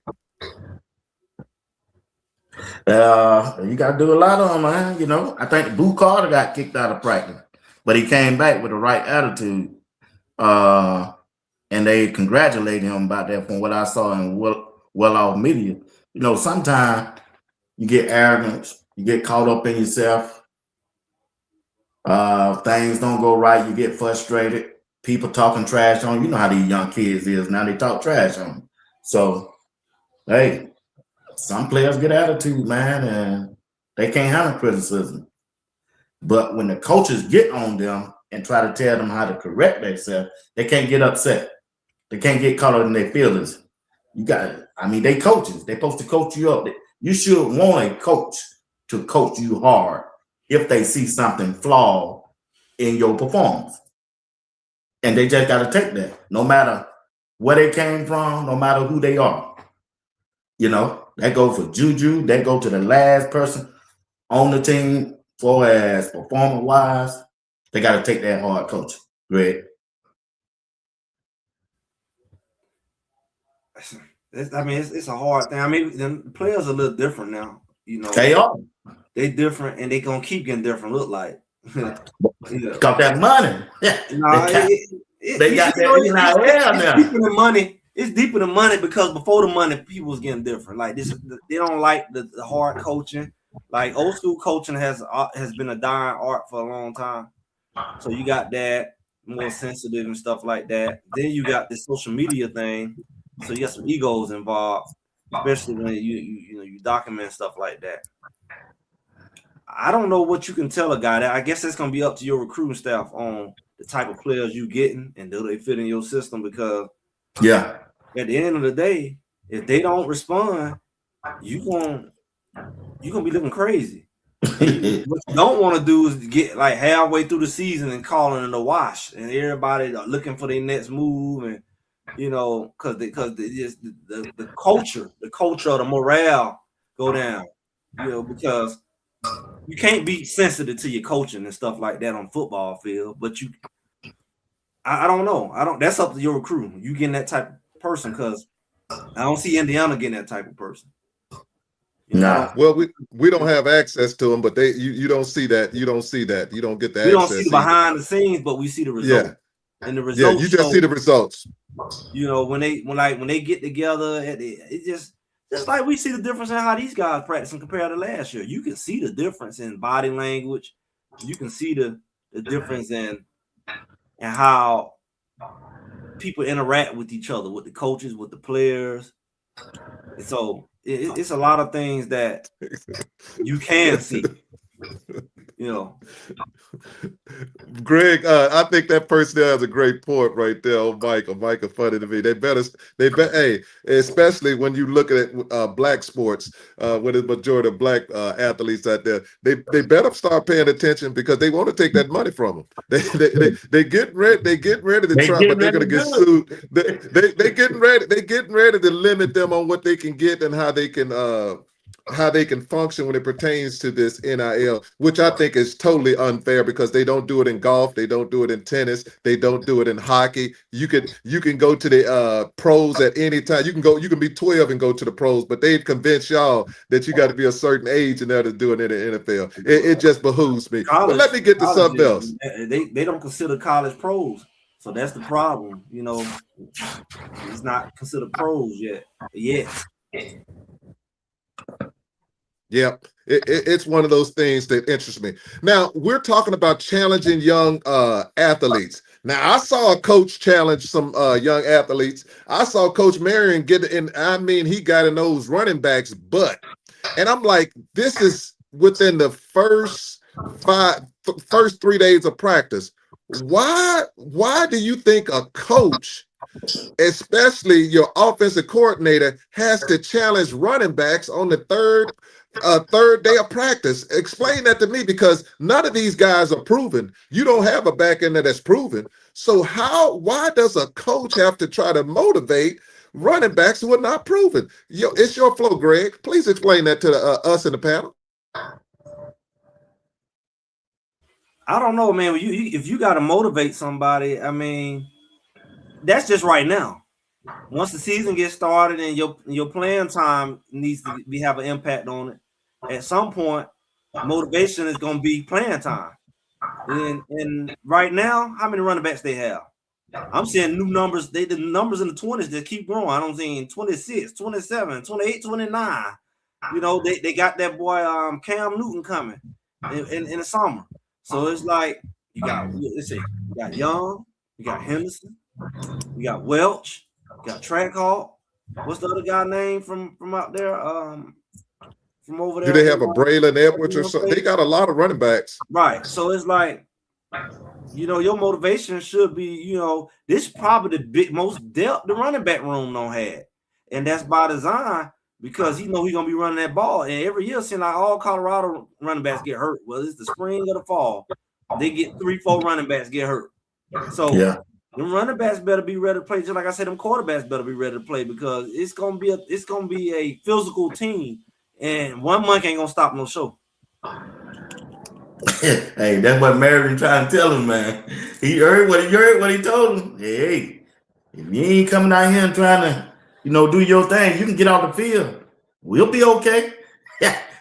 You got to do a lot of them, man. You know, I think Boo Carter got kicked out of practice, but he came back with the right attitude. And they congratulated him about that from what I saw in well-off media. You know, sometimes you get arrogant, you get caught up in yourself. Things don't go right, you get frustrated. People talking trash on you. You know how these young kids is now. They talk trash on you. So, hey, some players get attitude, man, and they can't handle criticism. But when the coaches get on them and try to tell them how to correct themselves, they can't get upset. They can't get caught up in their feelings. They coaches. They're supposed to coach you up. You should want a coach to coach you hard if they see something flawed in your performance. And they just got to take that, no matter where they came from, no matter who they are. You know, that go for Juju. That go to the last person on the team for as performance-wise. They got to take that hard coach, Greg. It's a hard thing. I mean, the players are a little different now. You know, they are. They different, and they gonna keep getting different. Look like, got that money. Yeah, they got that now. Deeper than money. It's deeper than money because before the money, people was getting different. Like this, they don't like the hard coaching. Like old school coaching has been a dying art for a long time. So you got that more sensitive and stuff like that. Then you got this social media thing. So you got some egos involved, especially when you document stuff like that. I don't know what you can tell a guy. That I guess it's gonna be up to your recruiting staff on the type of players you getting and do they fit in your system. Because at the end of the day, if they don't respond, you gonna be looking crazy. What you don't want to do is get like halfway through the season and calling it a wash, and everybody looking for their next move, and because the culture of the morale go down. Because you can't be sensitive to your coaching and stuff like that on the football field, but I don't know. That's up to your recruiting. You getting that type of person, because I don't see Indiana getting that type of person. Nah. Well, we don't have access to them, but you don't see that. You don't see that. You don't get that. We don't see the behind the scenes, but we see the results. Yeah. And the results. Yeah, you just see the results. When they get together, it just like we see the difference in how these guys practicing compared to last year. You can see the difference in body language. You can see the difference in how people interact with each other, with the coaches, with the players. And so it's a lot of things that you can see. Greg, I think that person there has a great point right there on Mike. Mike is funny to me. Hey, especially when you look at black sports, with the majority of black athletes out there, they better start paying attention, because they want to take that money from them. They get ready to try, but they're going to get sued. They getting ready to limit them on what they can get and how they can function when it pertains to this NIL, which I think is totally unfair, because they don't do it in golf, they don't do it in tennis, they don't do it in hockey. You can go to the pros at any time. You can be 12 and go to the pros, but they've convinced y'all that you got to be a certain age in order to do it in the NFL. It just behooves me. But let me get to something else. They don't consider college pros, so that's the problem. It's not considered pros yet. Yeah, it's one of those things that interests me. Now, we're talking about challenging young athletes. Now, I saw a coach challenge some young athletes. I saw Coach Marion get in. I mean, he got in those running backs' butt. And I'm like, this is within the first 3 days of practice. Why do you think a coach, especially your offensive coordinator, has to challenge running backs on the third day of practice? Explain that to me, because none of these guys are proven. You don't have a back end that's proven. So why does a coach have to try to motivate running backs who are not proven? It's your flow, Greg. Please explain that to us in the panel. I don't know, man. If you got to motivate somebody, I mean, that's just right now. Once the season gets started and your playing time needs to have an impact on it, at some point, motivation is going to be playing time. And right now, how many running backs they have? I'm seeing new numbers. The numbers in the 20s that keep growing. I'm seeing 26, 27, 28, 29. You know, they got that boy Cam Newton coming in the summer. So it's like you got Young, you got Henderson, you got Welch, you got Trackhawk. What's the other guy name from out there? From over there. Do they have a Braylon Edwards or something? They got a lot of running backs. Right. So it's like, you know, your motivation should be, you know, this is probably the most depth the running back room don't have. And that's by design because he know he's gonna be running that ball. And every year, seeing like all Colorado running backs get hurt. Well, it's the spring or the fall. They get 3-4 running backs get hurt. So yeah. Them running backs better be ready to play. Just like I said, them quarterbacks better be ready to play because it's gonna be a physical team. And 1 month ain't gonna stop no show. Hey, that's what Marion trying to tell him, man. He heard what he told him. Hey, if you ain't coming out here and trying to, you know, do your thing, you can get off the field. We'll be okay.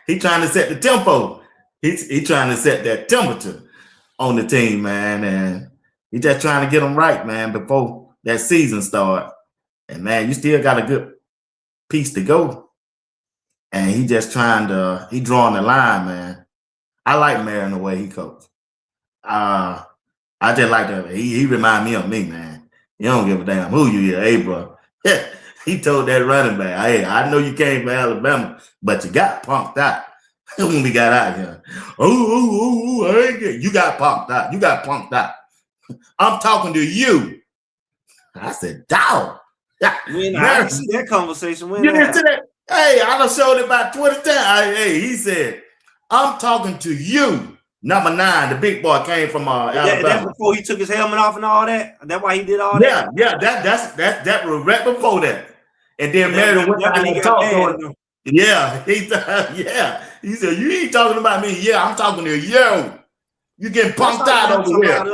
He trying to set the tempo. He trying to set that temperature on the team, man, and he just trying to get them right, man, before that season start. And man, you still got a good piece to go. And he just trying to, he drawing the line, man. I like Marion the way he coached. I just like that. He remind me of me, man. You don't give a damn who you are, hey, bro. He told that running back, hey, I know you came from Alabama, but you got punked out when we got out here. You got punked out. You got punked out. I'm talking to you. I said, dog. When I see that conversation, when you didn't see that? Hey, I done showed it about 20 times. Hey, he said, I'm talking to you. Number 9, the big boy came from Alabama. That's before he took his helmet off and all that. That's why he did all that. Yeah, that was right before that. And then Marion went out and talked to him. Yeah, he said, you ain't talking about me. Yeah, I'm talking to you. You getting punked out over here.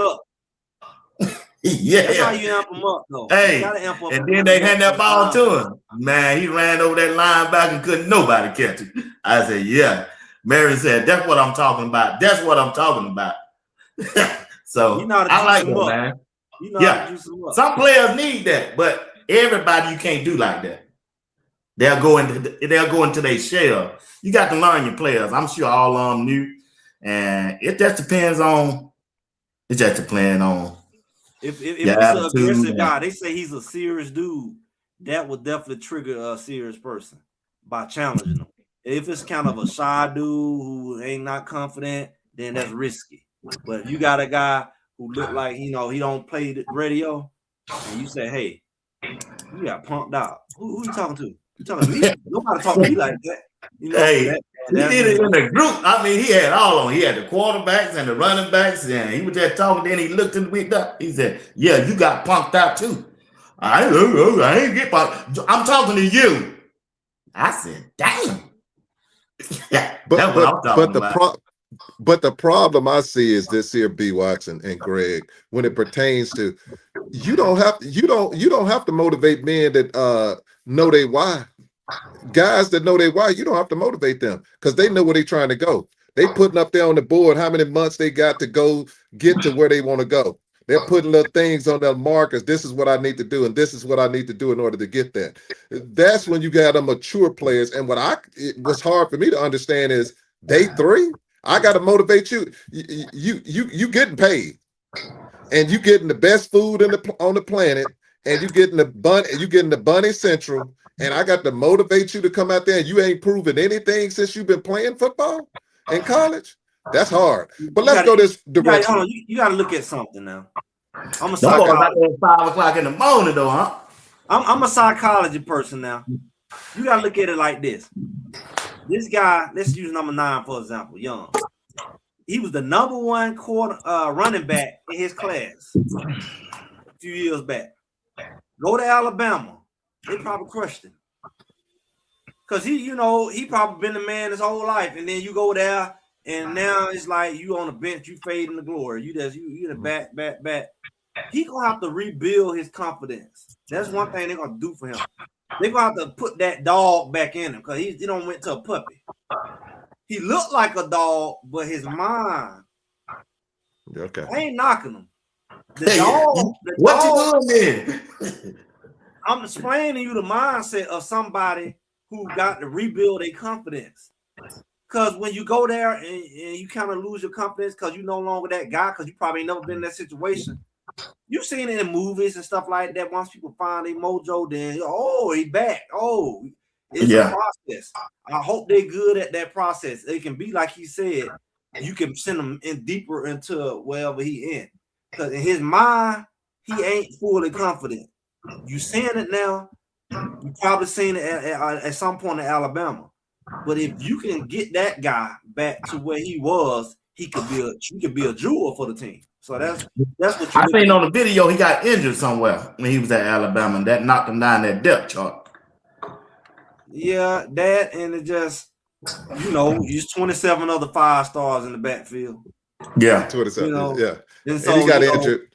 Yeah. That's how you amp him up, though. Hey, and then they hand that ball to him. Man, he ran over that linebacker and couldn't nobody catch it. I said, yeah. Marion said, that's what I'm talking about. That's what I'm talking about. So I like that, man. Yeah. Some players need that, but everybody you can't do like that. They'll go into their shell. You got to learn your players. I'm sure all of them knew. And it just depends on If it's an aggressive guy, they say he's a serious dude, that would definitely trigger a serious person by challenging him. If it's kind of a shy dude who ain't not confident, then that's risky. But you got a guy who look like, you know, he don't play the radio, and you say, hey, you got pumped out. Who you talking to? You talking to me? Nobody talking to me like that. You know, hey, he did it in the group. I mean, he had all of them. He had the quarterbacks and the running backs, and he was just talking. Then he looked in the week up. He said, yeah, you got punked out too. I ain't get punked. I'm talking to you. I said, damn. But the problem I see is this here, B. Watson and Greg, when it pertains to you don't have to motivate men that know they why. Guys that know they why, you don't have to motivate them because they know where they're trying to go. They putting up there on the board how many months they got to go get to where they want to go. They're putting little things on their markers. This is what I need to do, and this is what I need to do in order to get that. That's when you got the mature players. And it was hard for me to understand is day 3. I got to motivate you. You getting paid, and you getting the best food on the planet, and you getting the Bunny Central. And I got to motivate you to come out there, and you ain't proven anything since you've been playing football in college. That's hard. But let's go this direction. You got to look at something now. I'm a psychologist. 5 o'clock in the morning, though, huh? I'm a psychology person now. You got to look at it like this. This guy, let's use number 9 for example, Young. He was the number 1 running back in his class a few years back. Go to Alabama. They probably crushed him. Because he probably been the man his whole life. And then you go there, and now it's like you on the bench, you fading the glory. You the back. He gonna have to rebuild his confidence. That's one thing they're gonna do for him. They're gonna have to put that dog back in him because he don't went to a puppy. he looked like a dog, but his mind, Okay. I ain't knocking him. The Hey, dog, what you doing then? I'm explaining to you the mindset of somebody who got to rebuild their confidence. Because when you go there and you kind of lose your confidence because you're no longer that guy, because you probably ain't never been in that situation. You've seen it in movies and stuff like that. Once people find a mojo, then he back. Oh, it's a process. I hope they're good at that process. It can be like he said, you can send him in deeper into wherever he in. Because in his mind, he ain't fully confident. You seeing it now. You probably seen it at some point in Alabama. But if you can get that guy back to where he was, he could be a jewel for the team. So that's what I seen on the video he got injured somewhere when he was at Alabama, and that knocked him down that depth chart. Yeah, that and it just he's 27 other 5 stars in the backfield. Yeah, 27. Yeah, and so he got injured.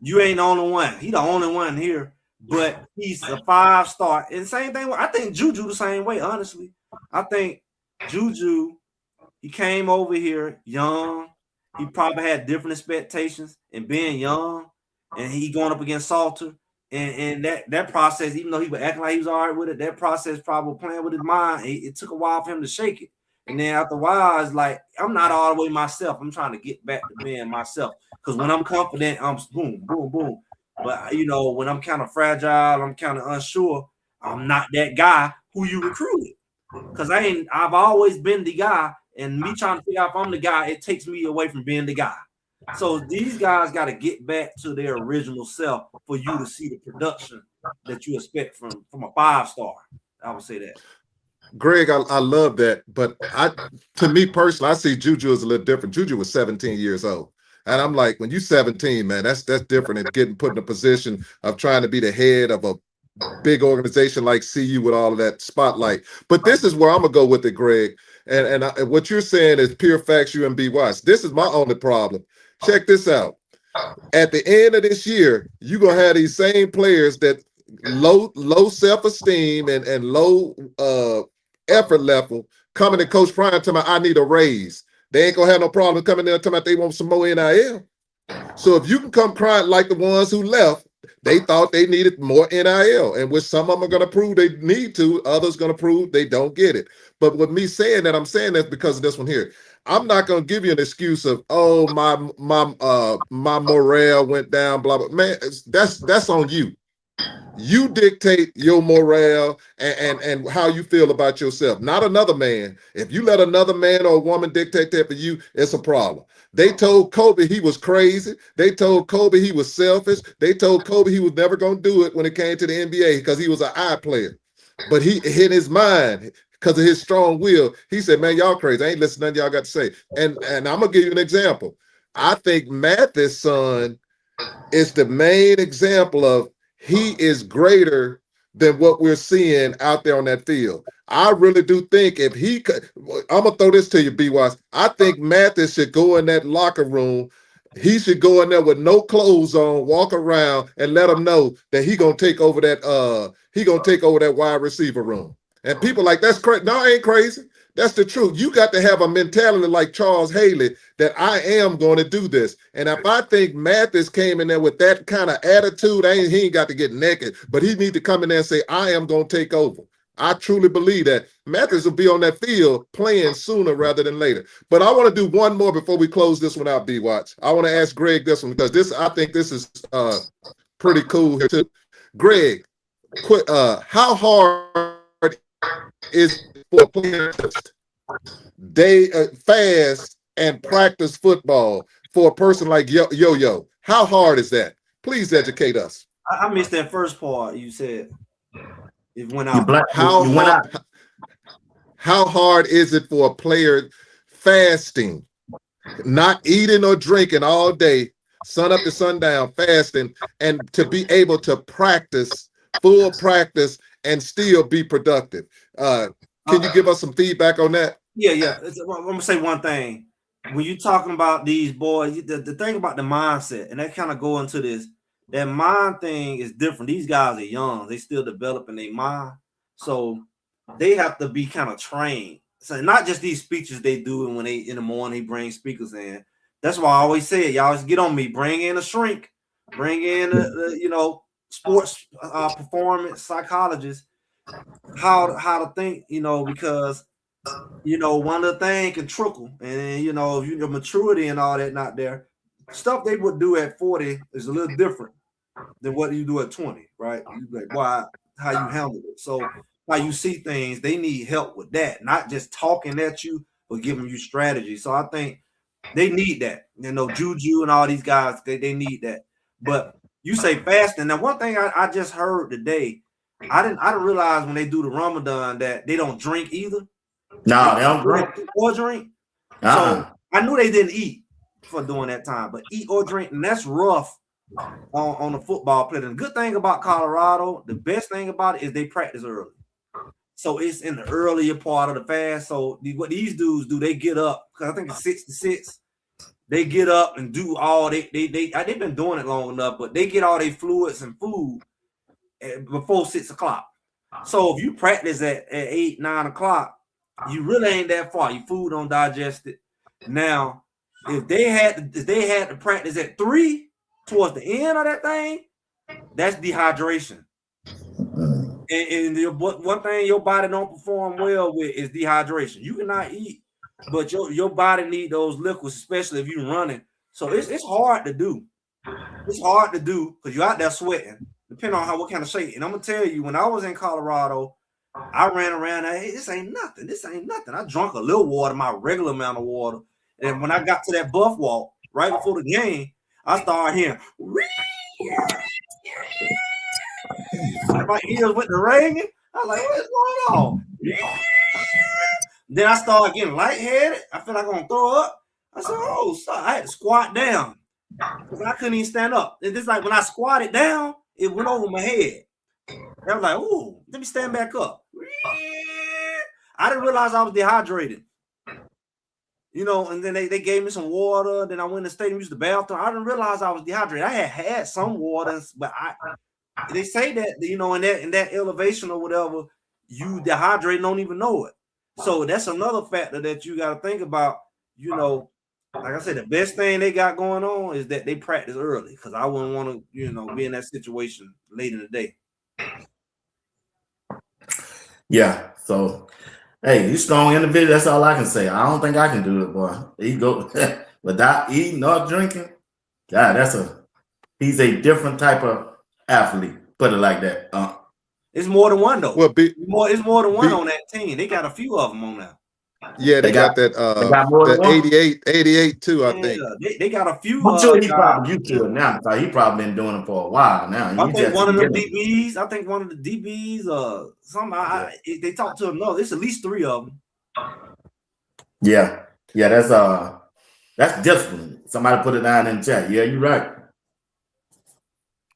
You ain't the only one. He the only one here, but he's a 5-star. And same thing. I think Juju the same way. Honestly, I think Juju. He came over here young. He probably had different expectations and being young, and he going up against Salter. And that process, even though he was acting like he was all right with it, that process probably playing with his mind. It took a while for him to shake it. And then after a while, it's like, I'm not all the way myself. I'm trying to get back to being myself. Because when I'm confident, I'm boom, boom, boom. But, when I'm kind of fragile, I'm kind of unsure, I'm not that guy who you recruited. Because I've always been the guy. And me trying to figure out if I'm the guy, it takes me away from being the guy. So these guys got to get back to their original self for you to see the production that you expect from a 5-star. I would say that. Greg, I love that. But to me personally, I see Juju as a little different. Juju was 17 years old. And I'm like, when you're 17, man, that's different than getting put in a position of trying to be the head of a big organization like CU with all of that spotlight. But this is where I'm going to go with it, Greg. And what you're saying is pure facts, UMB Watch. This is my only problem. Check this out. At the end of this year, you're going to have these same players that low self-esteem and low effort level coming to Coach Prime telling me, I need a raise. They ain't going to have no problem coming there telling me they want some more NIL. So if you can come crying like the ones who left, they thought they needed more NIL, and which some of them are going to prove they need to, others going to prove they don't get it. But with me saying that, I'm saying that because of this one here. I'm not going to give you an excuse of, my morale went down, blah, blah. Man, that's on you. You dictate your morale and how you feel about yourself, not another man. If you let another man or a woman dictate that for you, it's a problem. They told Kobe he was crazy. They told Kobe he was selfish. They told Kobe he was never going to do it when it came to the NBA because he was an eye player. But he hit his mind because of his strong will. He said, man, y'all crazy. I ain't listening to nothing y'all got to say. And I'm going to give you an example. I think Mathis' son is the main example of he is greater than what we're seeing out there on that field. I really do think if he could, I'm going to throw this to you, B-Wise. I think Mathis should go in that locker room. He should go in there with no clothes on, walk around, and let him know that he going to take over that wide receiver room. And people like, that's crazy. No, I ain't crazy. That's the truth. You got to have a mentality like Charles Haley that I am going to do this. And if I think Mathis came in there with that kind of attitude, he ain't got to get naked, but he need to come in there and say, I am going to take over. I truly believe that Mathis will be on that field playing sooner rather than later. But I want to do one more before we close this one out, B-Watch. I want to ask Greg this one because I think this is pretty cool here too. Greg, how hard is for a player to fast and practice football for a person like Yo-Yo? How hard is that? Please educate us. I missed that first part you said. It went out. How hard is it for a player fasting, not eating or drinking all day, sun up to sundown, fasting, and to be able to practice, full practice, and still be productive? Can you give us some feedback on that? Yeah. I'm gonna say one thing. When you're talking about these boys, the thing about the mindset, and that kind of go into this, that mind thing is different. These guys are young; they still developing their mind, so they have to be kind of trained. So not just these speeches they do, and when they in the morning he brings speakers in. That's why I always say it. Y'all always get on me. Bring in a shrink. Bring in a sports performance psychologist. How to think, because one of the things can trickle, and if your maturity and all that not there, stuff they would do at 40 is a little different than what you do at 20, right? You like why how you handle it. So how you see things, they need help with that, not just talking at you, but giving you strategy. So I think they need that. Juju and all these guys, they need that. But you say fasting. Now, one thing I just heard today, I didn't realize when they do the Ramadan that they don't drink either. No, they don't drink or drink. So I knew they didn't eat for doing that time, but eat or drink, and that's rough on the football player. And the good thing about Colorado, the best thing about it is they practice early. So it's in the earlier part of the fast. So what these dudes do, they get up, because I think it's 6 to 6. They get up and do all they've been doing it long enough, but they get all their fluids and food before 6 o'clock. So if you practice at 8, 9 o'clock, you really ain't that far. Your food don't digest it. Now, if they had to practice at 3 towards the end of that thing, that's dehydration. And one thing your body don't perform well with is dehydration. You cannot eat, but your body need those liquids, especially if you're running. So it's hard to do. It's hard to do because you're out there sweating, depending on what kind of shape. And I'm gonna tell you, when I was in Colorado, I ran around. Hey, this ain't nothing. This ain't nothing. I drank a little water, my regular amount of water. And when I got to that buff walk right before the game, I started hearing. My ears went to ringing. I was like, what's going on? Then I started getting lightheaded. I feel like I'm gonna throw up. I said, oh, sorry. I had to squat down because I couldn't even stand up. It's like when I squatted down, it went over my head. I was like, ooh, let me stand back up. I didn't realize I was dehydrated. And then they gave me some water. Then I went to the stadium, used the bathroom. I didn't realize I was dehydrated. I had some water, but they say that, in that elevation or whatever, you dehydrate and don't even know it. So that's another factor that you got to think about. Like I said, the best thing they got going on is that they practice early, because I wouldn't want to, be in that situation late in the day. Yeah. So, hey, you strong individual. That's all I can say. I don't think I can do it, boy. He go without eating or drinking. God, he's a different type of athlete. Put it like that. It's more than one though. Well, it's more than one on that team. They got a few of them on there. Yeah, they got that the 88 too, I think. They got a few. I'm sure he probably used to it now. He probably been doing it for a while now. I think one of the DBs. They talked to another. There's at least 3 of them. Yeah, that's discipline. Somebody put it down in the chat. Yeah, you're right.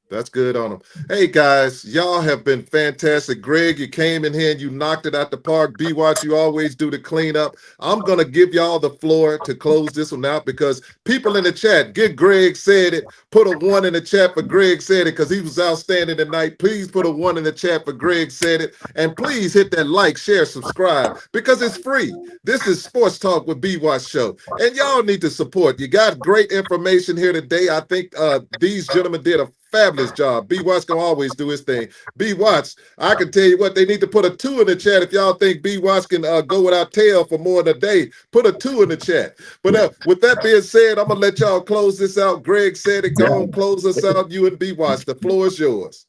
That's good on them. Hey, guys, y'all have been fantastic. Greg, you came in here and you knocked it out the park. B-Watch, you always do the cleanup. I'm going to give y'all the floor to close this one out, because people in the chat, get Greg Said It. Put a 1 in the chat for Greg Said It, because he was outstanding tonight. Please put a 1 in the chat for Greg Said It. And please hit that like, share, subscribe, because it's free. This is Sports Talk with B-Watch Show. And y'all need to support. You got great information here today. I think these gentlemen did a fabulous job. B-Watch gonna always do his thing. B-Watch, I can tell you what, they need to put a 2 in the chat if y'all think B-Watch can go without tail for more than a day. Put a 2 in the chat. But with that being said, I'm gonna let y'all close this out. Greg Said It. Go on, close us out. You and B-Watch. The floor is yours.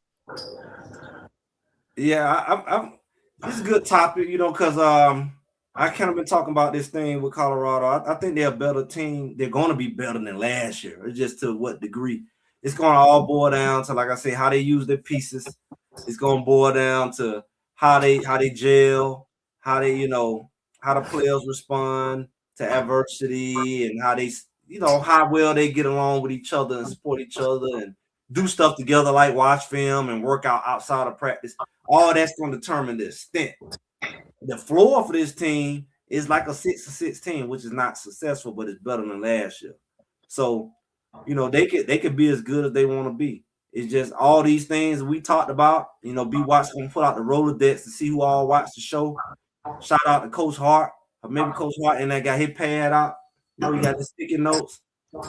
Yeah, this is a good topic, because I kind of been talking about this thing with Colorado. I think they're a better team. They're going to be better than last year. It's just to what degree. It's going to all boil down to, like I say, how they use their pieces. It's going to boil down to how they gel, how they, how the players respond to adversity, and how they, how well they get along with each other and support each other and do stuff together, like watch film and work out outside of practice. All that's going to determine the extent. The floor for this team is like a 6 to 16, which is not successful, but it's better than last year. So, they could be as good as they want to be. It's just all these things we talked about. B-Watch gonna put out the Rolodex to see who all watched the show. Shout out to Coach Hart. maybe Coach White and that got his pad out. You know, he got the sticky notes.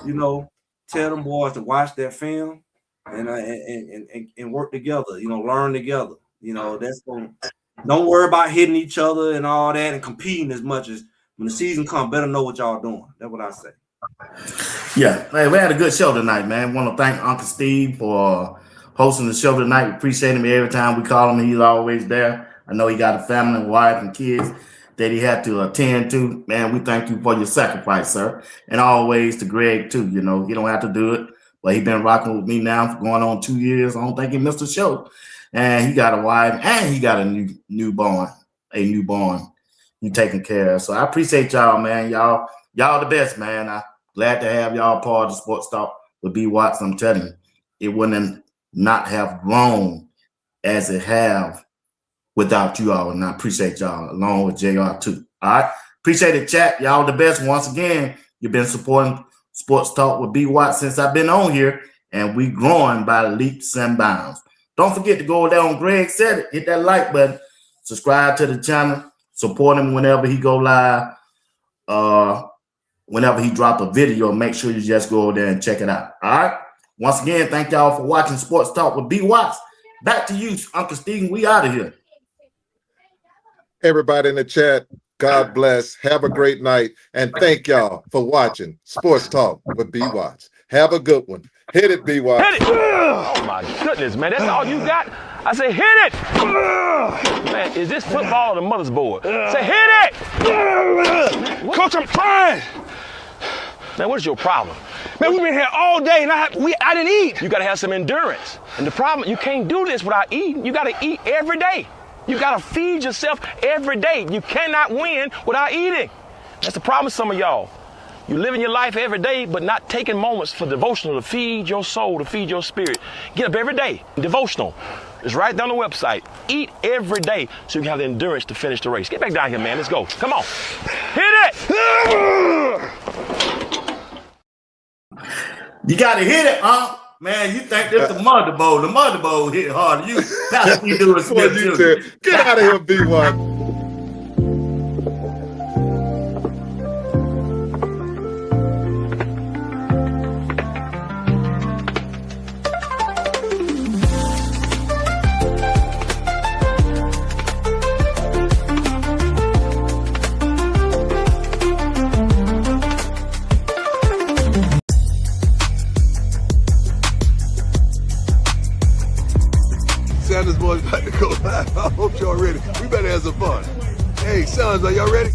You know, tell them boys to watch their film and work together. You know, learn together. You know, that's going. Don't worry about hitting each other and all that and competing as much as when the season comes. Better know what y'all doing. That's what I say. Yeah, hey, we had a good show tonight, man. Want to thank Uncle Steve for hosting the show tonight. We appreciate him every time we call him. He's always there. I know he got a family, wife, and kids that he had to attend to. Man, we thank you for your sacrifice, sir. And always to Greg, too. You know, he don't have to do it, but he's been rocking with me now for going on 2 years. I don't think he missed a show. And he got a wife, and he got a newborn. He taking care of. So I appreciate y'all, man. Y'all the best, man. I'm glad to have y'all part of the Sports Talk with B. Watts. I'm telling you, it wouldn't not have grown as it have without you all. And I appreciate y'all, along with JR too. All right. Appreciate it, chat. Y'all the best. Once again, you've been supporting Sports Talk with B. Watts since I've been on here, and we growing by leaps and bounds. Don't forget to go down. Greg said it. Hit that like button. Subscribe to the channel. Support him whenever he go live. Whenever he drop a video, make sure you just go there and check it out. All right. Once again, thank y'all for watching Sports Talk with B. Watts. Back to you, Uncle Stephen. We out of here. Everybody in the chat, God bless. Have a great night. And thank y'all for watching Sports Talk with B. Watts. Have a good one. Hit it, B. Watts. Hit it! Oh my goodness, man. That's all you got? I say, hit it! Man, is this football or the mother's board? Say, hit it! Coach, I'm trying. Man, what is your problem? Man, we've been here all day and I didn't eat. You gotta have some endurance. And the problem, you can't do this without eating. You gotta eat every day. You gotta feed yourself every day. You cannot win without eating. That's the problem with some of y'all. You living your life every day, but not taking moments for devotional to feed your soul, to feed your spirit. Get up every day. Devotional. It's right down the website. Eat every day so you can have the endurance to finish the race. Get back down here, man. Let's go. Come on. Hit it! You got to hit it, huh? Man, you think this the Mother Bowl. The Mother Bowl hit harder. You got to do it. What you said. Get out of here, B. Watts. Sanders boys about to go live. I hope y'all ready. We better have some fun. Hey, sons, are y'all ready?